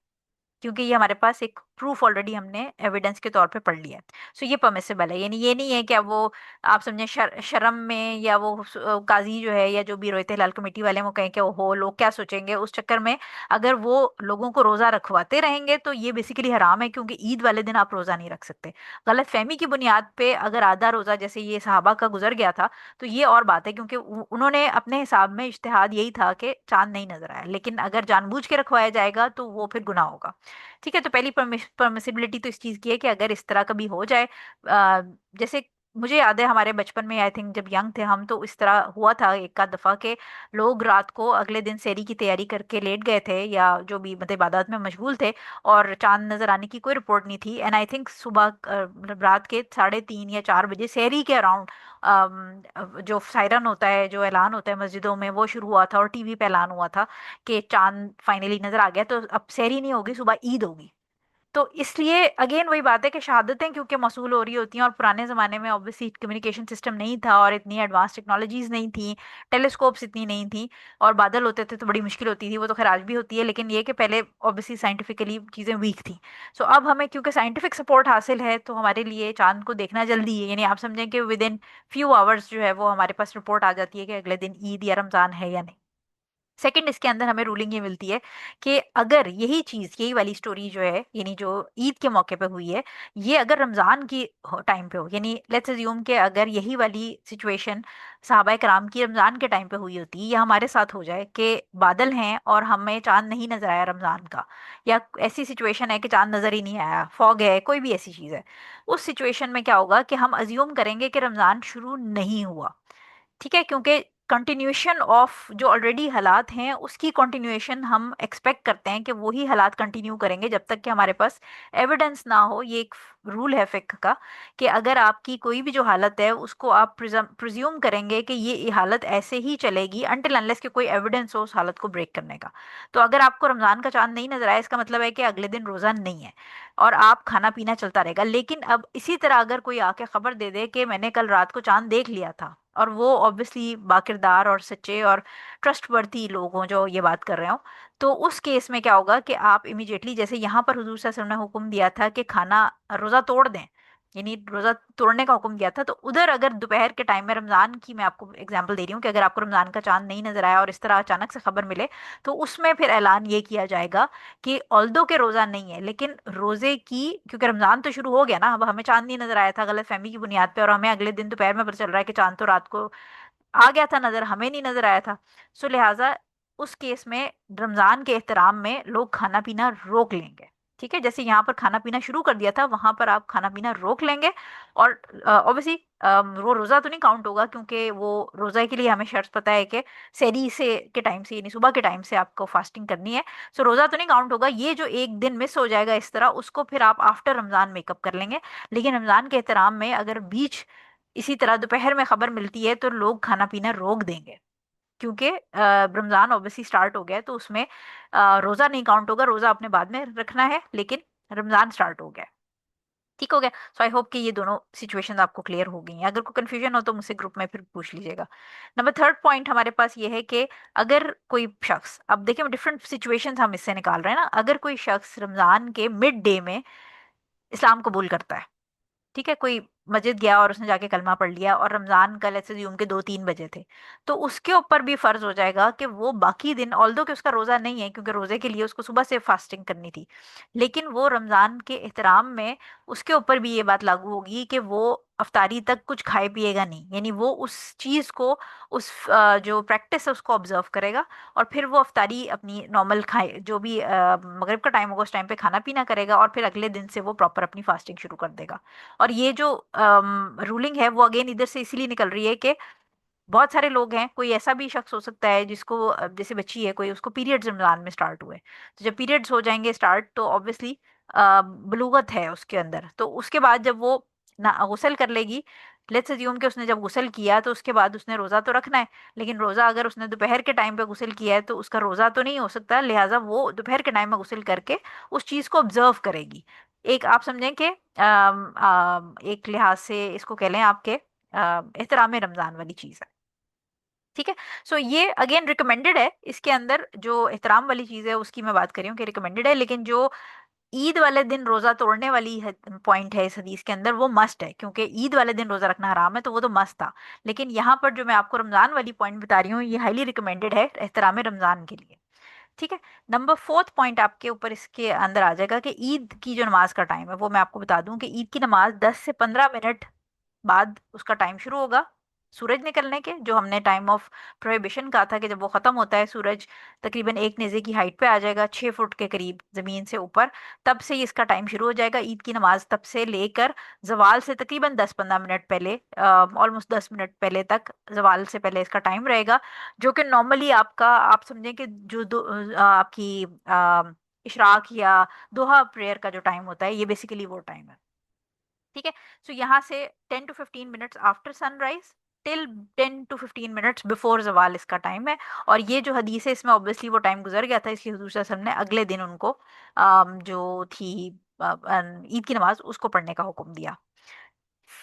क्योंकि ये हमारे पास एक प्रूफ ऑलरेडी हमने एविडेंस के तौर पे पढ़ लिया है। सो ये परमिसिबल है, यानी ये नहीं है कि अब वो आप समझे शर्म में, या वो काजी जो है या जो भी रोयत हिलाल कमेटी वाले हैं, वो कहें कि ओहो लोग क्या सोचेंगे, उस चक्कर में अगर वो लोगों को रोजा रखवाते रहेंगे तो ये बेसिकली हराम है, क्योंकि ईद वाले दिन आप रोजा नहीं रख सकते। गलत फहमी की बुनियाद पे अगर आधा रोजा जैसे ये सहाबा का गुजर गया था, तो ये और बात है, क्योंकि उन्होंने अपने हिसाब में इज्तिहाद यही था कि चांद नहीं नजर आया, लेकिन अगर जानबूझ के रखवाया जाएगा तो वो फिर गुनाह होगा। ठीक है, तो पहली परमिसिबिलिटी तो इस चीज की है कि अगर इस तरह कभी हो जाए, जैसे मुझे याद है हमारे बचपन में, आई थिंक जब यंग थे हम, तो इस तरह हुआ था एक आध दफा के लोग रात को अगले दिन सेहरी की तैयारी करके लेट गए थे, या जो भी मतलब इबादत में मशगूल थे, और चांद नजर आने की कोई रिपोर्ट नहीं थी। एंड आई थिंक सुबह मतलब रात के 3:30 या 4 बजे सेहरी के अराउंड जो सायरन होता है, जो ऐलान होता है मस्जिदों में, वो शुरू हुआ था और टीवी पे ऐलान हुआ था कि चांद फाइनली नजर आ गया, तो अब सेहरी नहीं होगी, सुबह ईद होगी। तो इसलिए अगेन वही बात है कि शहादतें क्योंकि मौसूल हो रही होती हैं, और पुराने ज़माने में ऑब्वियसली कम्युनिकेशन सिस्टम नहीं था, और इतनी एडवांस टेक्नोलॉजीज नहीं थी, टेलीस्कोप्स इतनी नहीं थी, और बादल होते थे तो बड़ी मुश्किल होती थी, वो तो खैर आज भी होती है, लेकिन ये कि पहले ऑब्वियसली साइंटिफिकली चीज़ें वीक थी। सो अब हमें क्योंकि साइंटिफिक सपोर्ट हासिल है, तो हमारे लिए चांद को देखना जल्दी है, यानी आप समझें कि विद इन फ्यू आवर्स जो है वो हमारे पास रिपोर्ट आ जाती है कि अगले दिन ईद या रमज़ान है या नहीं। सेकंड, इसके अंदर हमें रूलिंग ये मिलती है कि अगर यही चीज, यही वाली स्टोरी जो है, यानी जो ईद के मौके पे हुई है, ये अगर रमजान की टाइम पे हो, यानी लेट्स अज्यूम कि अगर यही वाली सिचुएशन सहाबा कराम की रमजान के टाइम पे हुई होती, या हमारे साथ हो जाए कि बादल हैं और हमें चांद नहीं नजर आया रमजान का, या ऐसी सिचुएशन है कि चांद नजर ही नहीं आया, फॉग है, कोई भी ऐसी चीज है, उस सिचुएशन में क्या होगा कि हम अज्यूम करेंगे कि रमजान शुरू नहीं हुआ। ठीक है, क्योंकि कंटिन्यूएशन ऑफ जो ऑलरेडी हालात हैं उसकी कंटिन्यूएशन हम एक्सपेक्ट करते हैं कि वही हालात कंटिन्यू करेंगे जब तक कि हमारे पास एविडेंस ना हो। ये एक रूल है फिक्ह का, कि अगर आपकी कोई भी जो हालत है उसको आप प्रिज्यूम करेंगे कि ये हालत ऐसे ही चलेगी अनटिल अनलेस कि कोई एविडेंस हो उस हालत को ब्रेक करने का। तो अगर आपको रमजान का चांद नहीं नजर आया, इसका मतलब है कि अगले दिन रोजा नहीं है, और आप खाना पीना चलता रहेगा। लेकिन अब इसी तरह अगर कोई आके खबर दे दे कि मैंने कल रात को चांद देख लिया था, और वो ऑब्वियसली बाकिरदार और सच्चे और ट्रस्टवर्दी लोग हों जो ये बात कर रहे हो, तो उस केस में क्या होगा कि आप इमिजिएटली, जैसे यहाँ पर हुजूर सल्लल्लाहु अलैहि वसल्लम ने हुक्म दिया था कि खाना, रोज़ा तोड़ दें, यानी रोज़ा तोड़ने का हुक्म दिया था, तो उधर अगर दोपहर के टाइम में, रमज़ान की मैं आपको एग्जांपल दे रही हूँ, कि अगर आपको रमज़ान का चांद नहीं नजर आया और इस तरह अचानक से खबर मिले, तो उसमें फिर ऐलान ये किया जाएगा कि ऑल्दो के रोज़ा नहीं है, लेकिन रोज़े की, क्योंकि रमज़ान तो शुरू हो गया ना, अब हमें चांद नहीं नजर आया था गलत फहमी की बुनियाद पे, और हमें अगले दिन दोपहर में पता चल रहा है कि चांद तो रात को आ गया था नजर, हमें नहीं नजर आया था। सो लिहाजा उस केस में रमजान के एहतराम में लोग खाना पीना रोक लेंगे। ठीक है, जैसे यहाँ पर खाना पीना शुरू कर दिया था, वहां पर आप खाना पीना रोक लेंगे। और ऑब्वियसली वो रोजा तो नहीं काउंट होगा, क्योंकि वो रोजा के लिए हमें शर्त पता है कि सहरी से के टाइम से, यानी सुबह के टाइम से आपको फास्टिंग करनी है। सो रोजा तो नहीं काउंट होगा, ये जो एक दिन मिस हो जाएगा इस तरह, उसको फिर आप आफ्टर रमजान मेकअप कर लेंगे। लेकिन रमजान के एहतराम में अगर बीच इसी तरह दोपहर में खबर मिलती है, तो लोग खाना पीना रोक देंगे, क्योंकि रमजान ऑब्वियसली स्टार्ट हो गया है, तो उसमें रोजा नहीं काउंट होगा, रोजा अपने बाद में रखना है, लेकिन रमजान स्टार्ट हो गया है। ठीक हो गया। सो आई होप कि ये दोनों सिचुएशन आपको क्लियर हो गई हैं। अगर कोई कंफ्यूजन हो तो मुझसे ग्रुप में फिर पूछ लीजिएगा। नंबर थर्ड पॉइंट हमारे पास ये है कि अगर कोई शख्स, अब देखिए डिफरेंट सिचुएशंस हम इससे निकाल रहे हैं ना, अगर कोई शख्स रमजान के मिड डे में इस्लाम कबूल करता है, ठीक है, कोई मस्जिद गया और उसने जाके कलमा पढ़ लिया, और रमजान का लेट्स अज्यूम के 2-3 बजे थे, तो उसके ऊपर भी फर्ज हो जाएगा कि वो बाकी दिन, ऑल्दो कि उसका रोजा नहीं है, क्योंकि रोजे के लिए उसको सुबह से फास्टिंग करनी थी, लेकिन वो रमजान के एहतराम में उसके ऊपर भी ये बात लागू होगी कि वो अफ्तारी तक कुछ खाए पिएगा नहीं, यानी वो उस चीज को, उस जो प्रैक्टिस है उसको ऑब्जर्व करेगा, और फिर वो अफ्तारी अपनी नॉर्मल खाए, जो भी मगरिब का टाइम होगा उस टाइम पे खाना पीना करेगा, और फिर अगले दिन से वो प्रॉपर अपनी फास्टिंग शुरू कर देगा। और ये जो रूलिंग है वो अगेन इधर से इसीलिए निकल रही है कि बहुत सारे लोग हैं, कोई ऐसा भी शख्स हो सकता है जिसको जैसे बच्ची है कोई, उसको पीरियड्स रमजान में स्टार्ट हुए, तो जब पीरियड्स हो जाएंगे स्टार्ट, तो ऑब्वियसली बलूगत है उसके अंदर, तो उसके बाद जब वो ना गुसल कर लेगी, लेट्स अज्यूम कि उसने जब गुसल किया तो उसके बाद उसने रोज़ा तो रखना है, लेकिन रोज़ा अगर उसने दोपहर के टाइम पे गुसल किया है तो उसका रोज़ा तो नहीं हो सकता, लिहाजा वो दोपहर के टाइम में गुसल करके उस चीज़ को ऑब्जर्व करेगी। एक आप समझें कि एक लिहाज से इसको कह लें आपके एहतराम रमज़ान वाली चीज़ है। ठीक है, सो ये अगेन रिकमेंडेड है, इसके अंदर जो एहतराम वाली चीज़ है उसकी मैं बात कर रही हूँ कि रिकमेंडेड है, लेकिन जो ईद वाले दिन रोजा तोड़ने वाली पॉइंट है इस हदीस के अंदर, वो मस्ट है, क्योंकि ईद वाले दिन रोजा रखना हराम है तो वो तो मस्ट था। लेकिन यहाँ पर जो मैं आपको रमजान वाली पॉइंट बता रही हूँ, ये हाईली रिकमेंडेड है एहतराम रमजान के लिए। ठीक है। नंबर फोर्थ पॉइंट आपके ऊपर इसके अंदर आ जाएगा कि ईद की जो नमाज का टाइम है, वो मैं आपको बता दूं कि ईद की नमाज 10 से 15 मिनट बाद उसका टाइम शुरू होगा सूरज निकलने के, जो हमने टाइम ऑफ प्रोहिबिशन कहा था कि जब वो खत्म होता है सूरज तकरीबन 1 नेजे की हाइट पे आ जाएगा, 6 फुट के करीब जमीन से ऊपर, तब से ही इसका टाइम शुरू हो जाएगा। ईद की नमाज तब से लेकर जवाल से तकरीबन 10-15 मिनट पहले, ऑलमोस्ट 10 मिनट पहले तक, जवाल से पहले इसका टाइम रहेगा। जो कि नॉर्मली आपका, आप समझें कि जो आपकी इशराक या दोहा प्रेयर का जो टाइम होता है, ये बेसिकली वो टाइम है। ठीक है। सो यहाँ से 10 to 15 minutes after sunrise till 10 to 15 minutes before जवाल इसका टाइम है। और ये जो हदीस है, इसमें ऑब्वियसली वो टाइम गुजर गया था, इसलिए हुजूर सल्लल्लाहु अलैहि वसल्लम ने अगले दिन उनको जो थी ईद की नमाज उसको पढ़ने का हुक्म दिया।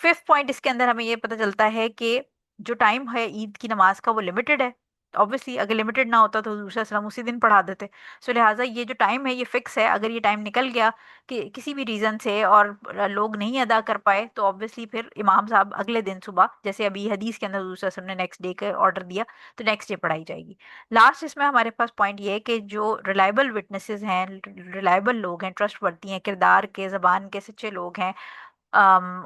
फिफ्थ पॉइंट इसके अंदर हमें ये पता चलता है कि जो टाइम है ईद की नमाज का वो लिमिटेड है। ऑब्वियसली अगर लिमिटेड ना होता तो हज़ूर सल्लल्लाहु अलैहि वसल्लम उसी दिन पढ़ा देते। सो लिहाजा ये जो टाइम है ये फिक्स है। अगर ये टाइम निकल गया कि किसी भी रीज़न से और लोग नहीं अदा कर पाए, तो ऑब्वियसली फिर इमाम साहब अगले दिन सुबह, जैसे अभी हदीस के अंदर हज़ूर सल्लल्लाहु अलैहि वसल्लम ने नेक्स्ट डे का ऑर्डर दिया, तो नेक्स्ट डे पढ़ाई जाएगी। लास्ट इसमें हमारे पास पॉइंट ये है कि जो रिलायबल विटनेसेस हैं, रिलायबल लोग हैं, ट्रस्टवर्दी हैं, किरदार के, ज़बान के सच्चे लोग हैं,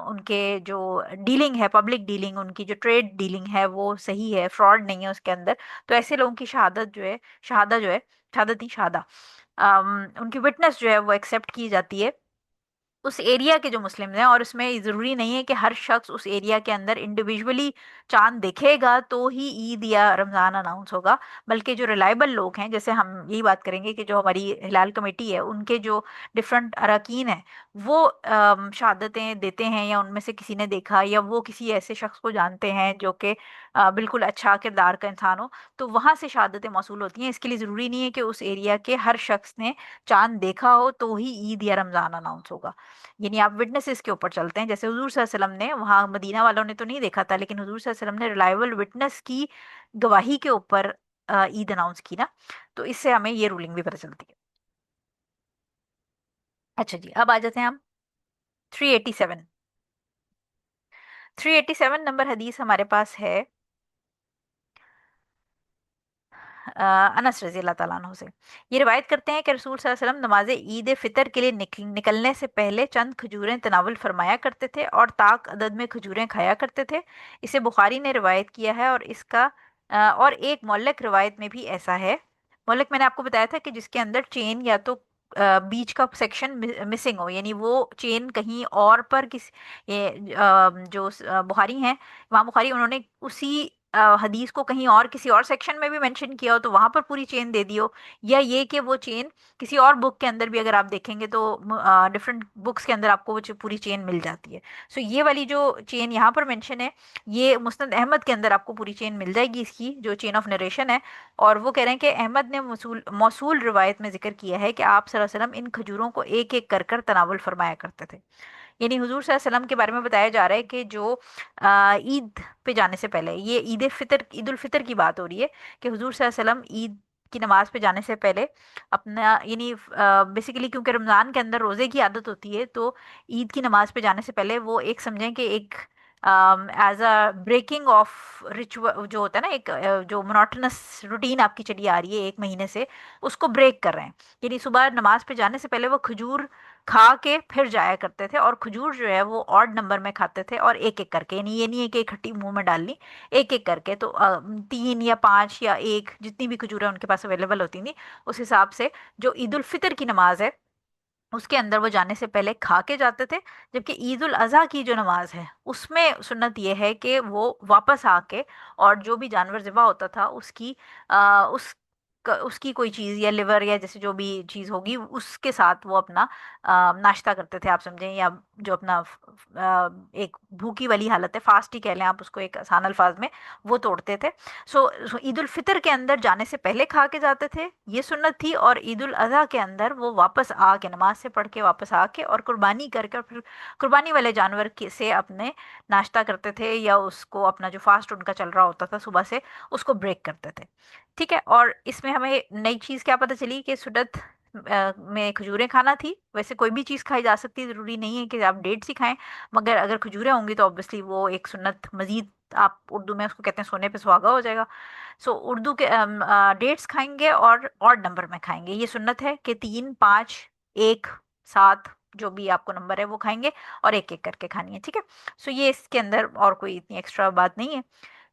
उनके जो डीलिंग है, पब्लिक डीलिंग, उनकी जो ट्रेड डीलिंग है वो सही है, फ्रॉड नहीं है उसके अंदर, तो ऐसे लोगों की शहादत जो है, शहादा जो है, शहादत नहीं शहादा, उनकी विटनेस जो है वो एक्सेप्ट की जाती है उस एरिया के जो मुस्लिम्स हैं। और उसमें ज़रूरी नहीं है कि हर शख्स उस एरिया के अंदर इंडिविजुअली चांद देखेगा तो ही ईद या रमज़ान अनाउंस होगा, बल्कि जो रिलायबल लोग हैं, जैसे हम यही बात करेंगे कि जो हमारी हिलाल कमेटी है, उनके जो डिफरेंट अरकान हैं, वो शहादतें देते हैं, या उनमें से किसी ने देखा, या वो किसी ऐसे शख्स को जानते हैं जो कि बिल्कुल अच्छा किरदार का इंसान हो, तो वहाँ से शहादतें मौसूल होती हैं। इसके लिए ज़रूरी नहीं है कि उस एरिया के हर शख्स ने चांद देखा हो तो ही ईद या रमज़ान अनाउंस होगा। यानी आप विटनेसेस के ऊपर चलते हैं, जैसे हुजूर सल्लल्लाहु अलैहि वसल्लम ने, वहाँ मदीना वालों ने तो नहीं देखा था, लेकिन हुजूर सल्लल्लाहु अलैहि वसल्लम ने रिलायबल विटनेस की गवाही के ऊपर ईद अनाउंस की ना, तो इससे हमें ये रूलिंग भी पता चलती है। अच्छा जी, अब आ जाते हैं हम 387। 387 नंबर हदीस हमारे पास है अनस रजी अल्लाह ताला अन्हु से। ये रिवायत करते हैं कि रसूल सल्लल्लाहु अलैहि वसल्लम नमाज ईद फितर के लिए निकलने से पहले चंद खजूरें तनावुल फरमाया करते थे और ताक अदद में खजूरें खाया करते थे। इसे बुखारी ने रिवायत किया है, और इसका और एक मौलक रिवायत में भी ऐसा है। मौलक मैंने आपको बताया था कि जिसके अंदर चेन या तो बीच का सेक्शन मिसिंग हो, यानी वो चेन कहीं और पर ये जो बुखारी हैं, इमाम बुखारी, उन्होंने उसी हदीस को कहीं और किसी और सेक्शन में भी मेंशन किया हो तो वहां पर पूरी चेन दे दी हो, या ये कि वो चेन किसी और बुक के अंदर भी अगर आप देखेंगे तो डिफरेंट बुक्स के अंदर आपको वो पूरी चेन मिल जाती है। सो ये वाली जो चेन यहाँ पर मेंशन है, ये मुस्नद अहमद के अंदर आपको पूरी चेन मिल जाएगी, इसकी जो चेन ऑफ नरेशन है। और वो कह रहे हैं कि अहमद ने मौसूल मौसूल रिवायत में जिक्र किया है कि आप सल्लल्लाहु अलैहि वसल्लम इन खजूरों को एक एक कर कर तनावुल फरमाया करते थे। यानी हुजूर सल्लल्लाहु अलैहि वसल्लम के बारे में बताया जा रहा है कि जो ईद पे जाने से पहले, ये ईद उल फितर की बात हो रही है, कि हुजूर सल्लल्लाहु अलैहि वसल्लम ईद की नमाज पे जाने से पहले अपना, यानी बेसिकली क्योंकि रमज़ान के अंदर रोज़े की आदत होती है, तो ईद की नमाज पे जाने से पहले वो एक समझें कि एक as a breaking of ritual जो होता है ना, एक जो मोनोटोनस रूटीन आपकी चली आ रही है 1 महीने से, उसको ब्रेक कर रहे हैं। यानी सुबह नमाज पे जाने से पहले वो खजूर खा के फिर जाया करते थे, और खजूर जो है वो ऑड नंबर में खाते थे, और एक एक करके, यानी ये नहीं है कि इकट्ठी मुंह में डालनी, एक एक करके। तो 3 या 5 या एक, जितनी भी खजूरें उनके पास अवेलेबल होती थी, उस हिसाब से जो ईद उल फितर की नमाज है उसके अंदर वो जाने से पहले खा के जाते थे। जबकि ईद उल अजहा की जो नमाज है उसमें सुन्नत ये है कि वो वापस आके, और जो भी जानवर ज़िबा होता था उसकी उसकी कोई चीज़ या लिवर या जैसे जो भी चीज़ होगी उसके साथ वो अपना नाश्ता करते थे, आप समझें, या जो अपना एक भूखी वाली हालत है, फास्ट ही कह लें आप उसको एक आसान अल्फाज में, वो तोड़ते थे। सो ईद उल फितर के अंदर जाने से पहले खा के जाते थे, ये सुन्नत थी। और ईद उल अजहा के अंदर वो वापस आके, नमाज से पढ़ के वापस आके और कुर्बानी करके, और फिर कुर्बानी वाले जानवर से अपने नाश्ता करते थे, या उसको अपना जो फास्ट उनका चल रहा होता था सुबह से उसको ब्रेक करते थे। ठीक है। और इसमें हमें नई चीज़ क्या पता चली कि सुन्नत में खजूरें खाना थी। वैसे कोई भी चीज़ खाई जा सकती है, ज़रूरी नहीं है कि आप डेट्स ही खाएं, मगर अगर खजूरें होंगी तो ऑब्वियसली वो एक सुन्नत मजीद, आप उर्दू में उसको कहते हैं सोने पे सुहागा हो जाएगा। सो उर्दू के डेट्स खाएंगे और ऑड नंबर में खाएंगे, ये सुन्नत है कि 3, 5, 1, 7 जो भी आपको नंबर है वो खाएंगे, और एक एक करके खानी है, ठीक है। सो ये इसके अंदर और कोई इतनी एक्स्ट्रा बात नहीं है।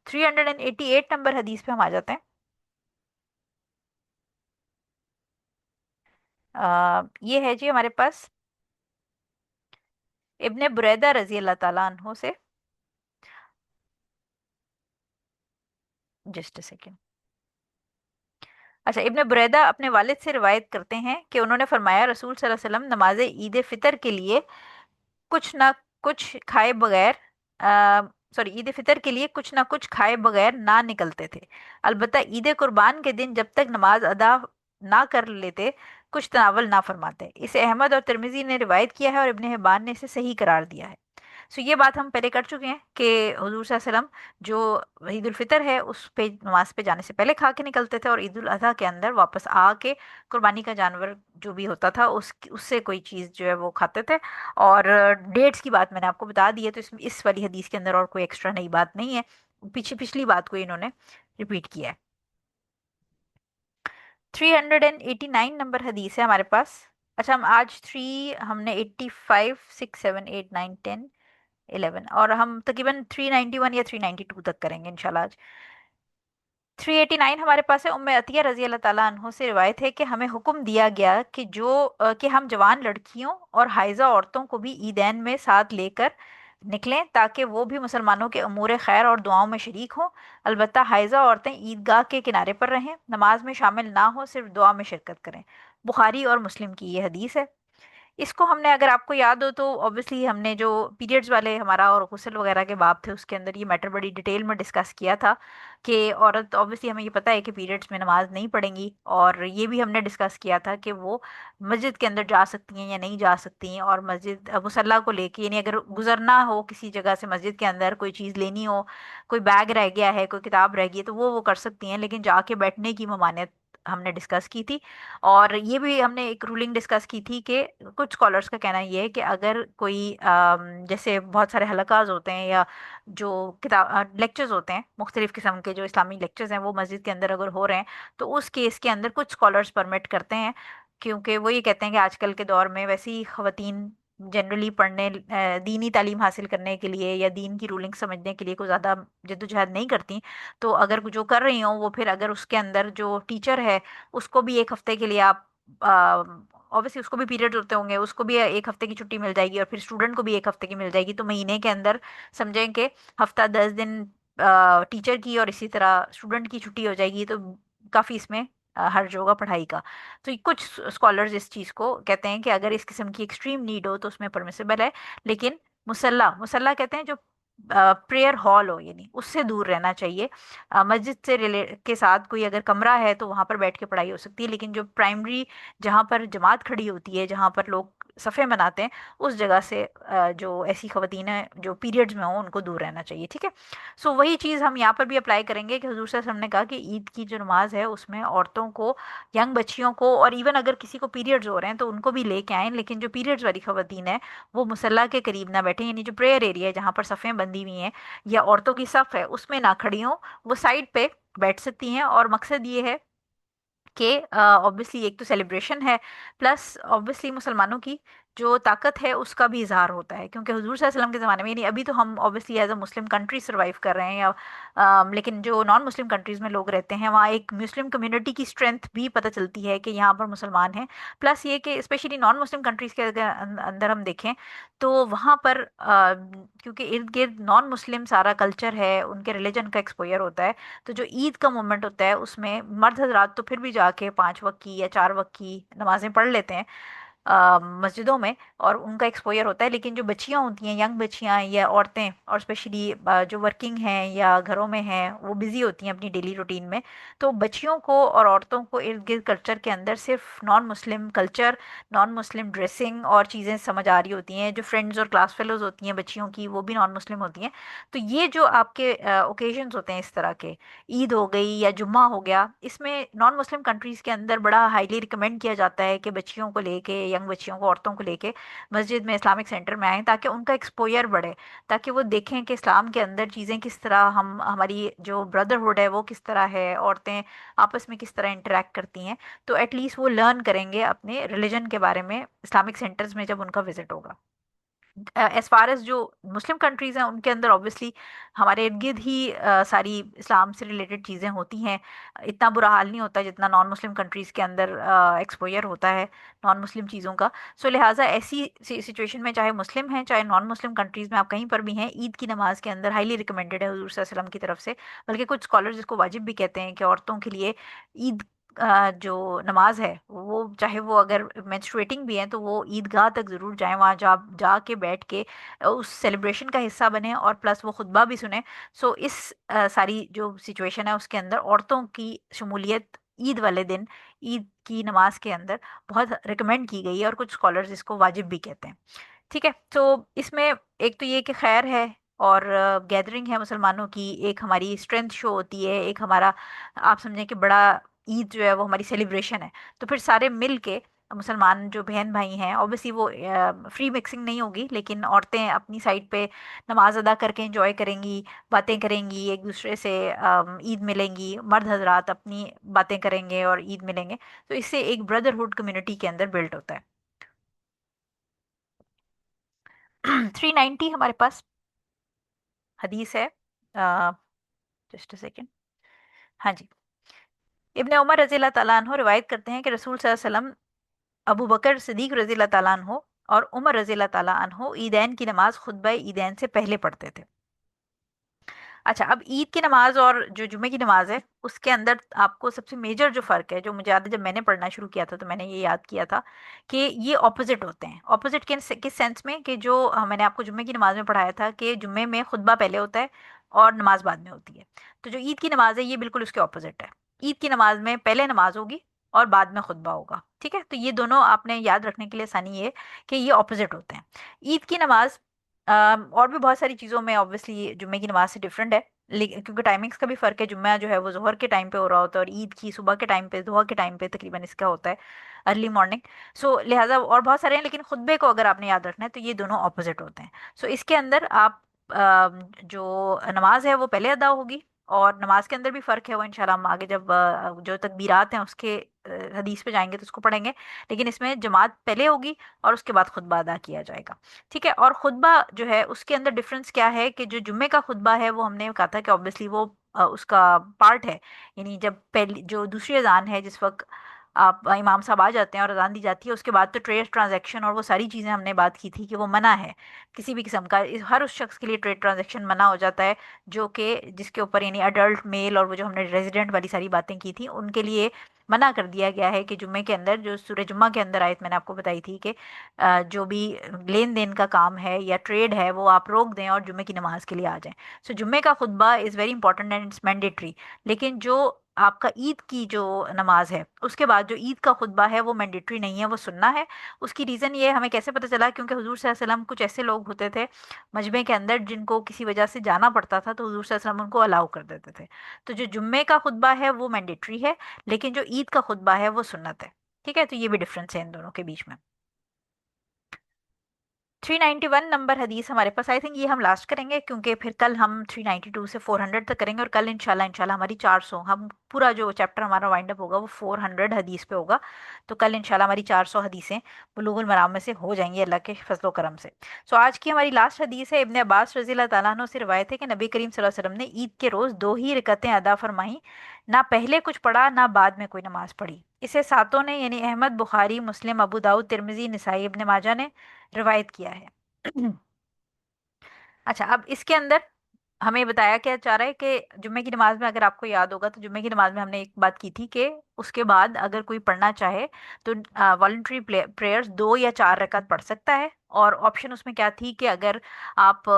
388 नंबर हदीस पे हम आ जाते हैं। ये है जी हमारे पास इब्ने बुरैदा रजी अल्लाह ताला अन्हो से। Just a second. अच्छा, इब्ने बुरैदा अपने वालिद से रिवायत करते हैं कि उन्होंने फरमाया, रसूल सल्लल्लाहु अलैहि वसल्लम नमाज ईद फितर के लिए कुछ ना कुछ खाए बगैर, सॉरी, ईद फितर के लिए कुछ ना कुछ खाए बगैर ना निकलते थे। अलबत्ता ईद कुर्बान के दिन जब तक नमाज अदा ना कर लेते कुछ तनावल ना फरमाते। इसे अहमद और तिरमिजी ने रिवायत किया है और इब्ने हिब्बान ने इसे सही करार दिया है। सो ये बात हम पहले कर चुके हैं कि हुजूर सल्लल्लाहु अलैहि वसल्लम जो ईद उल फितर है उस पे नमाज पे जाने से पहले खा के निकलते थे, और ईद उल अजहा के अंदर वापस आके कुर्बानी का जानवर जो भी होता था उससे कोई चीज़ जो है वो खाते थे। और डेट्स की बात मैंने आपको बता दी है, तो इस वाली हदीस के अंदर और कोई एक्स्ट्रा नई बात नहीं है, पीछे पिछली बात को इन्होंने रिपीट किया है। 389 नंबर हदीस है हमारे पास। अच्छा, हम आज हमने 85, 6, 7, 8, 9, 10, 11, और हम तकरीबन 391 या 392 तक करेंगे इंशाल्लाह आज। 389 हमारे पास है। उम्मे अतिया रजी अल्लाह ताला अन्हो से रिवायत है कि हमें हुक्म दिया गया कि कि हम जवान लड़कियों और हाइजा औरतों को भी ईदैन में साथ लेकर निकलें, ताकि वो भी मुसलमानों के अमूर खैर और दुआओं में शरीक हों। अलबत्ता हाइजा औरतें ईदगाह के किनारे पर रहें, नमाज में शामिल ना हो, सिर्फ दुआ में शिरकत करें। बुखारी और मुस्लिम की ये हदीस है। इसको हमने, अगर आपको याद हो तो ऑब्वियसली हमने जो पीरियड्स वाले हमारा और गुस्ल वगैरह के बाब थे उसके अंदर ये मैटर बड़ी डिटेल में डिस्कस किया था कि औरत, ऑब्वियसली हमें ये पता है कि पीरियड्स में नमाज नहीं पढ़ेंगी, और ये भी हमने डिस्कस किया था कि वो मस्जिद के अंदर जा सकती हैं या नहीं जा सकती हैं, और मस्जिद मुसल्ला को लेके, यानी अगर गुजरना हो किसी जगह से मस्जिद के अंदर, कोई चीज़ लेनी हो, कोई बैग रह गया है, कोई किताब रह गई है, तो वो कर सकती हैं, लेकिन जाके बैठने की ममानियत हमने डिस्कस की थी। और ये भी हमने एक रूलिंग डिस्कस की थी कि कुछ स्कॉलर्स का कहना ये है कि अगर कोई जैसे बहुत सारे हलकाज होते हैं या जो किताब लेक्चर्स होते हैं, मुख्तलिफ किस्म के जो इस्लामी लेक्चर्स हैं वो मस्जिद के अंदर अगर हो रहे हैं, तो उस केस के अंदर कुछ स्कॉलर्स परमिट करते हैं, क्योंकि वो ये कहते हैं कि आजकल के दौर में वैसे ही ख़वातीन जनरली पढ़ने, दीनी तालीम हासिल करने के लिए या दीन की रूलिंग समझने के लिए कोई ज़्यादा जद्दोजहद नहीं करती। तो अगर जो कर रही हो वो फिर अगर उसके अंदर जो टीचर है उसको भी एक हफ्ते के लिए आप, ऑब्वियसली उसको भी पीरियड होते होंगे, उसको भी एक हफ्ते की छुट्टी मिल जाएगी, और फिर स्टूडेंट को भी एक हफ्ते की मिल जाएगी, तो महीने के अंदर समझें कि हफ्ता 10 दिन टीचर की और इसी तरह स्टूडेंट की छुट्टी हो जाएगी, तो काफ़ी इसमें हर्ज होगा पढ़ाई का। तो ये कुछ स्कॉलर्स इस चीज़ को कहते हैं कि अगर इस किस्म की एक्सट्रीम नीड हो तो उसमें परमिसिबल है, लेकिन मुसल्ला मुसल्ला कहते हैं जो प्रेयर हॉल हो, यानी उससे दूर रहना चाहिए। मस्जिद से रिलेट के साथ कोई अगर कमरा है तो वहां पर बैठ के पढ़ाई हो सकती है, लेकिन जो प्राइमरी, जहाँ पर जमात खड़ी होती है, जहाँ पर लोग सफ़े मनाते हैं, उस जगह से जो ऐसी खवातीन हैं जो पीरियड्स में हो उनको दूर रहना चाहिए, ठीक है। सो वही चीज़ हम यहाँ पर भी अप्लाई करेंगे कि हुजूर सल्लल्लाहु अलैहि वसल्लम ने कहा कि ईद की जो नमाज है उसमें औरतों को, यंग बच्चियों को, और इवन अगर किसी को पीरियड्स हो रहे हैं तो उनको भी लेके आएं, लेकिन जो पीरियड्स वाली खवातीन है वो मुसल्ला के करीब ना बैठे, यानी जो प्रेयर एरिया है जहाँ पर सफ़ें बंधी हुई हैं या औरतों की सफ़ है उसमें ना खड़ी हों, वो साइड पे बैठ सकती हैं। और मकसद ये है कि ऑब्वियसली एक तो सेलिब्रेशन है, प्लस ऑब्वियसली मुसलमानों की जो ताकत है उसका भी इजहार होता है, क्योंकि हुजूर सल्लल्लाहु अलैहि वसल्लम के ज़माने में, यानी अभी तो हम obviously as a Muslim country survive कर रहे हैं, या लेकिन जो नॉन मुस्लिम कंट्रीज़ में लोग रहते हैं वहाँ एक मुस्लिम कम्युनिटी की स्ट्रेंथ भी पता चलती है कि यहाँ पर मुसलमान हैं। प्लस ये कि स्पेशली नॉन मुस्लिम कंट्रीज़ के अगर अंदर हम देखें तो वहाँ पर क्योंकि इर्द गिर्द नॉन मुस्लिम सारा कल्चर है, उनके रिलीजन का एक्सपोजर होता है, तो जो ईद का मोमेंट होता है उसमें मर्द हजरात तो फिर भी जाके 5 वक्त की या 4 वक्त की नमाजें पढ़ लेते हैं, मस्जिदों में, और उनका एक्सपोजर होता है। लेकिन जो बच्चियां होती हैं, यंग बच्चियां या औरतें, और स्पेशली जो वर्किंग हैं या घरों में हैं, वो बिजी होती हैं अपनी डेली रूटीन में। तो बच्चियों को और औरतों को इर्द गिर्द कल्चर के अंदर सिर्फ non Muslim culture, non Muslim dressing और चीज़ें समझ आ रही होती हैं। जो फ्रेंड्स और क्लास फेलोज होती हैं बच्चियों की, वो भी नॉन मुस्लिम होती हैं। तो ये जो आपके ओकेजन्स होते हैं इस तरह के, ईद हो गई या जुम्मा हो गया, इसमें नॉन मुस्लिम कंट्रीज के अंदर बड़ा हाईली रिकमेंड किया जाता है कि बच्चियों को लेके, यंग बच्चियों को, औरतों को लेके मस्जिद में, इस्लामिक सेंटर में आए, ताकि उनका एक्सपोजर बढ़े, ताकि वो देखें कि इस्लाम के अंदर चीज़ें किस तरह, हम हमारी जो ब्रदरहुड है वो किस तरह है, औरतें आपस में किस तरह इंटरेक्ट करती हैं। तो एटलीस्ट वो लर्न करेंगे अपने रिलीजन के बारे में इस्लामिक सेंटर्स में जब उनका विजिट होगा। एज फार एज जो मुस्लिम कंट्रीज हैं उनके अंदर ऑब्वियसली हमारे इर्द गिर्द ही सारी इस्लाम से रिलेटेड चीज़ें होती हैं। इतना बुरा हाल नहीं होता जितना नॉन मुस्लिम कंट्रीज के अंदर एक्सपोजर होता है नॉन मुस्लिम चीज़ों का। सो लिहाजा ऐसी सिचुएशन में, चाहे मुस्लिम हैं चाहे नॉन मुस्लिम कंट्रीज में आप कहीं पर भी हैं, ईद की नमाज के अंदर हाईली रिकमेंडेड है हुजूर सल्लल्लाहु अलैहि वसल्लम की तरफ से। बल्कि कुछ स्कॉलर्स इसको वाजिब भी कहते हैं कि औरतों के लिए ईद जो नमाज है, वो चाहे वो अगर मेंस्ट्रुएटिंग भी है तो वो ईदगाह तक ज़रूर जाएं, वहाँ जाके बैठ के उस सेलिब्रेशन का हिस्सा बने, और प्लस वो खुतबा भी सुने। सो इस सारी जो सिचुएशन है उसके अंदर औरतों की शमूलियत ईद वाले दिन, ईद की नमाज के अंदर बहुत रिकमेंड की गई है, और कुछ स्कॉलर्स इसको वाजिब भी कहते हैं। ठीक है, तो इसमें एक तो ये कि खैर है, और गैदरिंग है मुसलमानों की, एक हमारी स्ट्रेंथ शो होती है, एक हमारा, आप समझें कि बड़ा ईद जो है वो हमारी सेलिब्रेशन है। तो फिर सारे मिल के मुसलमान जो बहन भाई हैं, ऑब्वियसली वो फ्री मिक्सिंग नहीं होगी, लेकिन औरतें अपनी साइड पे नमाज अदा करके एंजॉय करेंगी, बातें करेंगी, एक दूसरे से ईद मिलेंगी, मर्द हजरात अपनी बातें करेंगे और ईद मिलेंगे। तो इससे एक ब्रदरहुड कम्युनिटी के अंदर बिल्ड होता है। 390 हमारे पास हदीस है। Just a second. हाँ जी। इब्ने उमर रजी अल्लाह ताला अन्हो रिवायत करते हैं कि रसूल सल्लल्लाहु अलैहि वसल्लम अबू बकर सिद्दीक रजी अल्लाह ताला अन्हो और उमर रजी अल्लाह ताला अन्हो ईदैन की नमाज खुतबा ईदैन से पहले पढ़ते थे। अच्छा, अब ईद की नमाज और जो जुमे की नमाज है उसके अंदर आपको सबसे मेजर जो फ़र्क है, जो मुझे याद है जब मैंने पढ़ना शुरू किया था तो मैंने ये याद किया था कि ये ऑपोजिट होते हैं। ऑपोजिट किस सेंस में, कि जो मैंने आपको जुम्मे की नमाज में पढ़ाया था कि जुम्मे में खुतबा पहले होता है और नमाज बाद में होती है। तो जो ईद की नमाज है ये बिल्कुल उसके ऑपोजिट है। ईद की नमाज में पहले नमाज होगी और बाद में खुतबा होगा। ठीक है, तो ये दोनों आपने याद रखने के लिए आसानी है कि ये ऑपोजिट होते हैं। ईद की नमाज और भी बहुत सारी चीज़ों में ऑब्वियसली जुम्मे की नमाज से डिफरेंट है, लेकिन क्योंकि टाइमिंग्स का भी फ़र्क है। जुम्मा जो है वो जोहर के टाइम पे हो रहा होता है, और ईद की सुबह के टाइम पे, दोपहर के टाइम पे तकरीबन इसका होता है, अर्ली मॉर्निंग। सो लिहाजा और बहुत सारे हैं, लेकिन खुतबे को अगर आपने याद रखना है तो ये दोनों ऑपोजिट होते हैं। सो इसके अंदर आप जो नमाज है वो पहले अदा होगी, और नमाज के अंदर भी फ़र्क है, वो इंशाल्लाह हम आगे जब जो तकबीरात हैं उसके हदीस पे जाएंगे तो उसको पढ़ेंगे। लेकिन इसमें जमात पहले होगी और उसके बाद खुतबा अदा किया जाएगा। ठीक है, और खुतबा जो है उसके अंदर डिफरेंस क्या है, कि जो जुम्मे का खुतबा है वो हमने कहा था कि ऑब्वियसली वो उसका पार्ट है। यानी जब पहली जो दूसरी अजान है, जिस वक्त आप इमाम साहब आ जाते हैं और अजान दी जाती है, उसके बाद तो ट्रेड ट्रांजैक्शन और वो सारी चीज़ें हमने बात की थी कि वो मना है किसी भी किस्म का। हर उस शख्स के लिए ट्रेड ट्रांजैक्शन मना हो जाता है जो कि जिसके ऊपर, यानी अडल्ट मेल, और वो जो हमने रेजिडेंट वाली सारी बातें की थी, उनके लिए मना कर दिया गया है कि जुम्मे के अंदर, जो सूरह जुम्मा के अंदर आयत मैंने आपको बताई थी कि जो भी लेन देन का काम है या ट्रेड है वो आप रोक दें और जुम्मे की नमाज के लिए आ जाएं। सो जुम्मे का खुतबा is very important and it's mandatory. लेकिन जो आपका ईद की जो नमाज है उसके बाद जो ईद का खुतबा है वो मैंडेटरी नहीं है, वो सुन्ना है। उसकी रीज़न ये हमें कैसे पता चला, क्योंकि हुजूर सल्लल्लाहु अलैहि वसल्लम, कुछ ऐसे लोग होते थे मजमे के अंदर जिनको किसी वजह से जाना पड़ता था, तो हुजूर सल्लल्लाहु अलैहि वसल्लम उनको अलाउ कर देते थे। तो जो जुम्मे का खुतबा है वो मैंडेटरी है, लेकिन जो ईद का खुतबा है वो सुन्नत है। ठीक है, तो ये भी डिफरेंस है इन दोनों के बीच में। 391 नंबर हदीस हमारे पास, आई थिंक ये हम लास्ट करेंगे, क्योंकि फिर कल हम 392 से 400 तक करेंगे, और कल इंशाल्लाह हमारी 400, हम पूरा जो चैप्टर हमारा वाइंड अप होगा वो 400 हदीस पे होगा। तो कल इंशाल्लाह हमारी 400 हदीसें बुलूगुल मराम में से हो जाएंगी अल्लाह के फजलो करम से। सो आज की हमारी लास्ट हदीस है, इब्ने अब्बास रज़ी अल्लाह ताला अन्हु से रिवायत है कि नबी करीम सल्लल्लाहु अलैहि वसल्लम ने ईद के रोज़ दो ही रकअतें अदा फरमाई, ना पहले कुछ पढ़ा ना बाद में कोई नमाज पढ़ी। इसे सातों ने, यानी अहमद, बुखारी, मुस्लिम, अबू दाऊद, तिरमिजी, निसाई, इब्ने माजा ने रिवायत किया है। अच्छा, अब इसके अंदर हमें बताया क्या जा रहा है कि जुम्मे की नमाज में, अगर आपको याद होगा तो जुम्मे की नमाज में हमने एक बात की थी कि उसके बाद अगर कोई पढ़ना चाहे तो वॉलेंट्री प्रेयर्स 2 या 4 रकात पढ़ सकता है। और ऑप्शन उसमें क्या थी कि अगर आप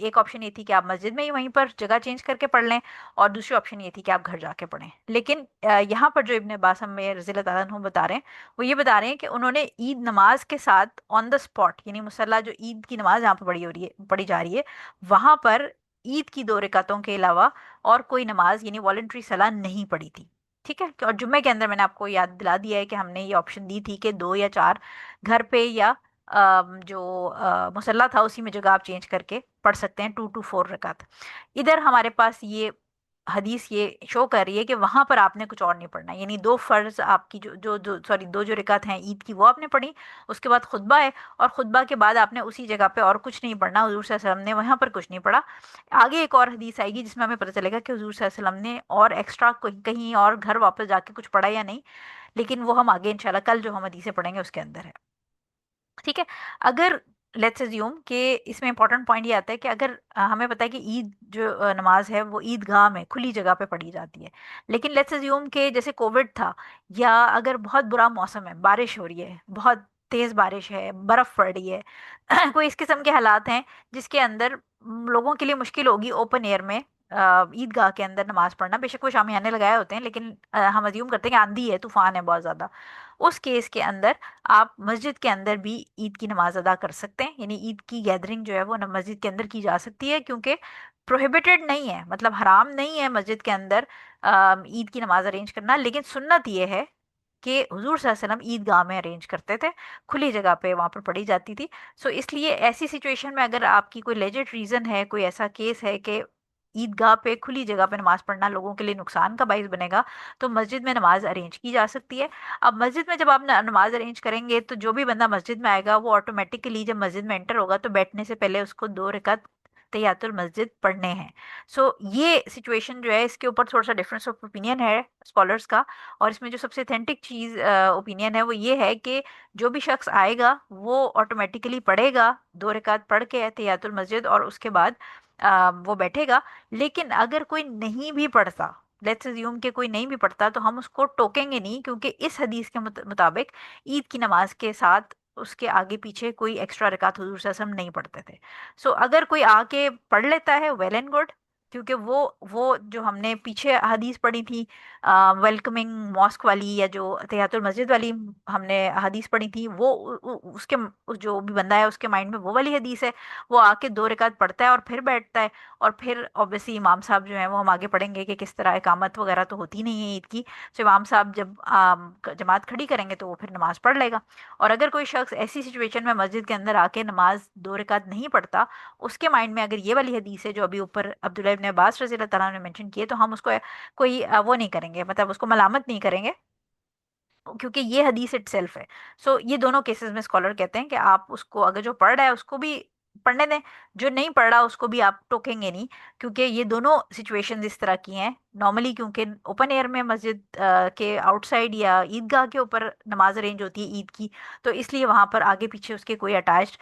एक ऑप्शन ये थी कि आप मस्जिद में ही वहीं पर जगह चेंज करके पढ़ लें, और दूसरी ऑप्शन ये थी कि आप घर जाके पढ़ें। लेकिन यहाँ पर जो इब्ने अब्बास हमें रज़ी अल्लाह ताला अन्हु बता रहे हैं, वो ये बता रहे हैं कि उन्होंने ईद नमाज के साथ ऑन द स्पॉट, यानी मुसल्ला जो ईद की नमाज यहाँ पर पढ़ी जा रही है, वहां पर ईद की 2 रकातों के अलावा और कोई नमाज यानी वॉलेंट्री सलाह नहीं पड़ी थी। ठीक है। और जुम्मे के अंदर मैंने आपको याद दिला दिया है कि हमने ये ऑप्शन दी थी कि 2 या 4 घर पे या जो मुसल्ला था उसी में जगह आप चेंज करके पढ़ सकते हैं, 2 to 4 रकात। इधर हमारे पास ये हदीस ये शो कर रही है कि वहां पर आपने कुछ और नहीं पढ़ना, यानी 2 फर्ज आपकी जो जो जो सॉरी 2 जो रकात हैं ईद की वो आपने पढ़ी। उसके बाद खुतबा है, और खुतबा के बाद आपने उसी जगह पे और कुछ नहीं पढ़ना, हुजूर सल्लल्लाहु अलैहि वसल्लम ने वहां पर कुछ नहीं पढ़ा। आगे एक और हदीस आएगी जिसमें हमें पता चलेगा कि हुजूर सल्लल्लाहु अलैहि वसल्लम ने और एक्स्ट्रा कहीं और घर वापस जाके कुछ पढ़ा या नहीं, लेकिन वो हम आगे इंशाल्लाह कल जो हम हदीसें पढ़ेंगे उसके अंदर है। ठीक है। अगर लेट्स अज्यूम कि इसमें इंपॉर्टेंट पॉइंट ये आता है कि अगर हमें पता है कि ईद जो नमाज है वो ईदगाह में खुली जगह पे पढ़ी जाती है, लेकिन लेट्स अज्यूम कि जैसे कोविड था, या अगर बहुत बुरा मौसम है, बारिश हो रही है, बहुत तेज बारिश है, बर्फ पड़ रही है, कोई इस किस्म के हालात हैं जिसके अंदर लोगों के लिए मुश्किल होगी ओपन एयर में ईदगाह के अंदर नमाज पढ़ना। बेशक वो शामियाने लगाए होते हैं, लेकिन हम अज्यूम करते हैं कि आंधी है, तूफान है बहुत ज्यादा। उस केस के अंदर आप मस्जिद के अंदर भी ईद की नमाज अदा कर सकते हैं, यानी ईद की गैदरिंग जो है वो मस्जिद के अंदर की जा सकती है, क्योंकि प्रोहिबिटेड नहीं है, मतलब हराम नहीं है मस्जिद के अंदर ईद की नमाज अरेंज करना। लेकिन सुन्नत ये है कि हुजूर सल्लल्लाहु अलैहि वसल्लम ईदगाह में अरेंज करते थे, खुली जगह पे वहां पर पढ़ी जाती थी। सो इसलिए ऐसी सिचुएशन में अगर आपकी कोई लेजिट रीजन है, कोई ऐसा केस है कि ईदगाह पे खुली जगह पे नमाज पढ़ना लोगों के लिए नुकसान का बाइस बनेगा, तो मस्जिद में नमाज अरेंज की जा सकती है। अब मस्जिद में जब आप नमाज अरेंज करेंगे तो जो भी बंदा मस्जिद में आएगा वो ऑटोमेटिकली जब मस्जिद में एंटर होगा तो बैठने से पहले उसको 2 रकात तहियातुल मस्जिद पढ़ने हैं। सो ये सिचुएशन जो है इसके ऊपर थोड़ा सा डिफरेंस ऑफ ओपिनियन है स्कॉलर्स का। और इसमें जो सबसे अथेंटिक चीज ओपिनियन है वो ये है कि जो भी शख्स आएगा वो ऑटोमेटिकली पढ़ेगा 2 रकात पढ़ के तहियातुल मस्जिद, और उसके बाद वो बैठेगा। लेकिन अगर कोई नहीं भी पढ़ता, लेट्स अज्यूम कि कोई नहीं भी पढ़ता, तो हम उसको टोकेंगे नहीं, क्योंकि इस हदीस के मुताबिक ईद की नमाज के साथ उसके आगे पीछे कोई एक्स्ट्रा रकात हुजूर सल्लल्लाहु अलैहि वसल्लम नहीं पढ़ते थे। सो अगर कोई आके पढ़ लेता है वेल एंड गुड, क्योंकि वो जो हमने पीछे हदीस पढ़ी थी वेलकमिंग मॉस्क वाली, या जो तहियातुल मस्जिद वाली हमने हदीस पढ़ी थी, वो उसके जो भी बंदा है उसके माइंड में वो वाली हदीस है। वो आके 2 रकात पढ़ता है और फिर बैठता है, और फिर ऑब्वियसली इमाम साहब जो है वो हम आगे पढ़ेंगे कि किस तरह इकामत वगैरह तो होती नहीं है ईद की। तो इमाम साहब जब जमात खड़ी करेंगे तो वो फिर नमाज पढ़ लेगा। और अगर कोई शख्स ऐसी सिचुएशन में मस्जिद के अंदर आके नमाज 2 रकात नहीं पढ़ता, उसके माइंड में अगर ये वाली हदीस है जो अभी ऊपर अब्दुल्लाह इब्न अब्बास रज़ी अल्लाह तआला ने मेंशन की है, तो हम उसको कोई वो नहीं करेंगे, मतलब उसको मलामत नहीं करेंगे, क्योंकि ये हदीस इटसेल्फ है। सो ये दोनों केसेस में स्कॉलर कहते हैं कि आप उसको, अगर जो पढ़ रहा है उसको भी पढ़ने दें, जो नहीं पढ़ रहा उसको भी आप टोकेंगे नहीं, क्योंकि ये दोनों सिचुएशंस इस तरह की हैं नॉर्मली। क्योंकि ओपन एयर में मस्जिद के आउटसाइड या ईदगाह के ऊपर नमाज अरेंज होती है ईद की, तो इसलिए वहां पर आगे पीछे उसके कोई अटैच्ड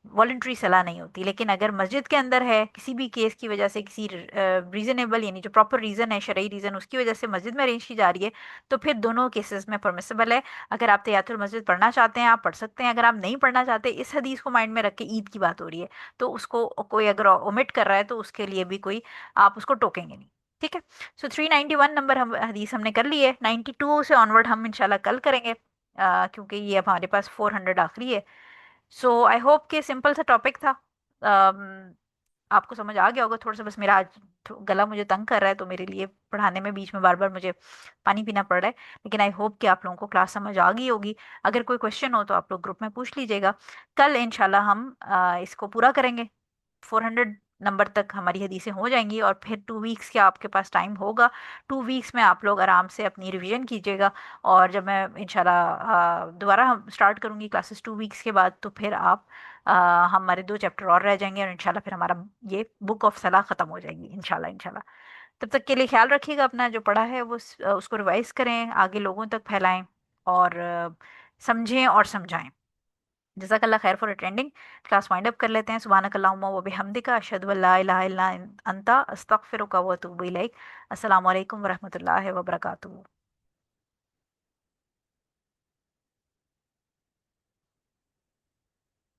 वॉलेंट्री सलाह नहीं होती। लेकिन अगर मस्जिद के अंदर है, किसी भी केस की वजह से, किसी रीजनेबल यानी जो प्रॉपर रीजन है, शरई रीजन, उसकी वजह से मस्जिद में अरेंज की जा रही है, तो फिर दोनों केसेस में परमिसिबल है। अगर आप तहियातुल मस्जिद पढ़ना चाहते हैं आप पढ़ सकते हैं, अगर आप नहीं पढ़ना चाहते, इस हदीस को माइंड में रख के ईद की बात हो रही है, तो उसको कोई अगर ओमिट कर रहा है तो उसके लिए भी कोई, आप उसको टोकेंगे नहीं। ठीक है। सो 391 नंबर हम हदीस हमने कर ली है। 92 से ऑनवर्ड हम इंशाल्लाह कल करेंगे, क्योंकि ये अब हमारे पास 400 आखिरी है। सो आई होप कि सिंपल सा टॉपिक था, आपको समझ आ गया होगा। थोड़ा सा बस मेरा आज गला मुझे तंग कर रहा है, तो मेरे लिए पढ़ाने में बीच में बार बार मुझे पानी पीना पड़ रहा है। लेकिन आई होप कि आप लोगों को क्लास समझ आ गई होगी। अगर कोई क्वेश्चन हो तो आप लोग ग्रुप में पूछ लीजिएगा। कल इंशाल्लाह हम इसको पूरा करेंगे, 400 नंबर तक हमारी हदीसें हो जाएंगी, और फिर 2 वीक्स का आपके पास टाइम होगा। 2 वीक्स में आप लोग आराम से अपनी रिवीजन कीजिएगा, और जब मैं इंशाल्लाह दोबारा हम स्टार्ट करूँगी क्लासेस 2 वीक्स के बाद, तो फिर आप हमारे 2 चैप्टर और रह जाएंगे, और इंशाल्लाह फिर हमारा ये बुक ऑफ सलाह ख़त्म हो जाएगी इंशाल्लाह इंशाल्लाह। तब तक के लिए ख्याल रखिएगा अपना, जो पढ़ा है वो उसको रिवाइज करें, आगे लोगों तक फैलाएं, और समझें और समझाएं। जज़ाकल्लाह खैर for attending. Class wind up कर लेते हैं। सुब्हानकल्लाहुम्मा व बिहम्दिका अशहदु अल्ला इलाहा इल्ला अंता अस्तगफिरुका व अतूबु इलैक। अस्सलामु अलैकुम व रहमतुल्लाहि व बरकातुहू।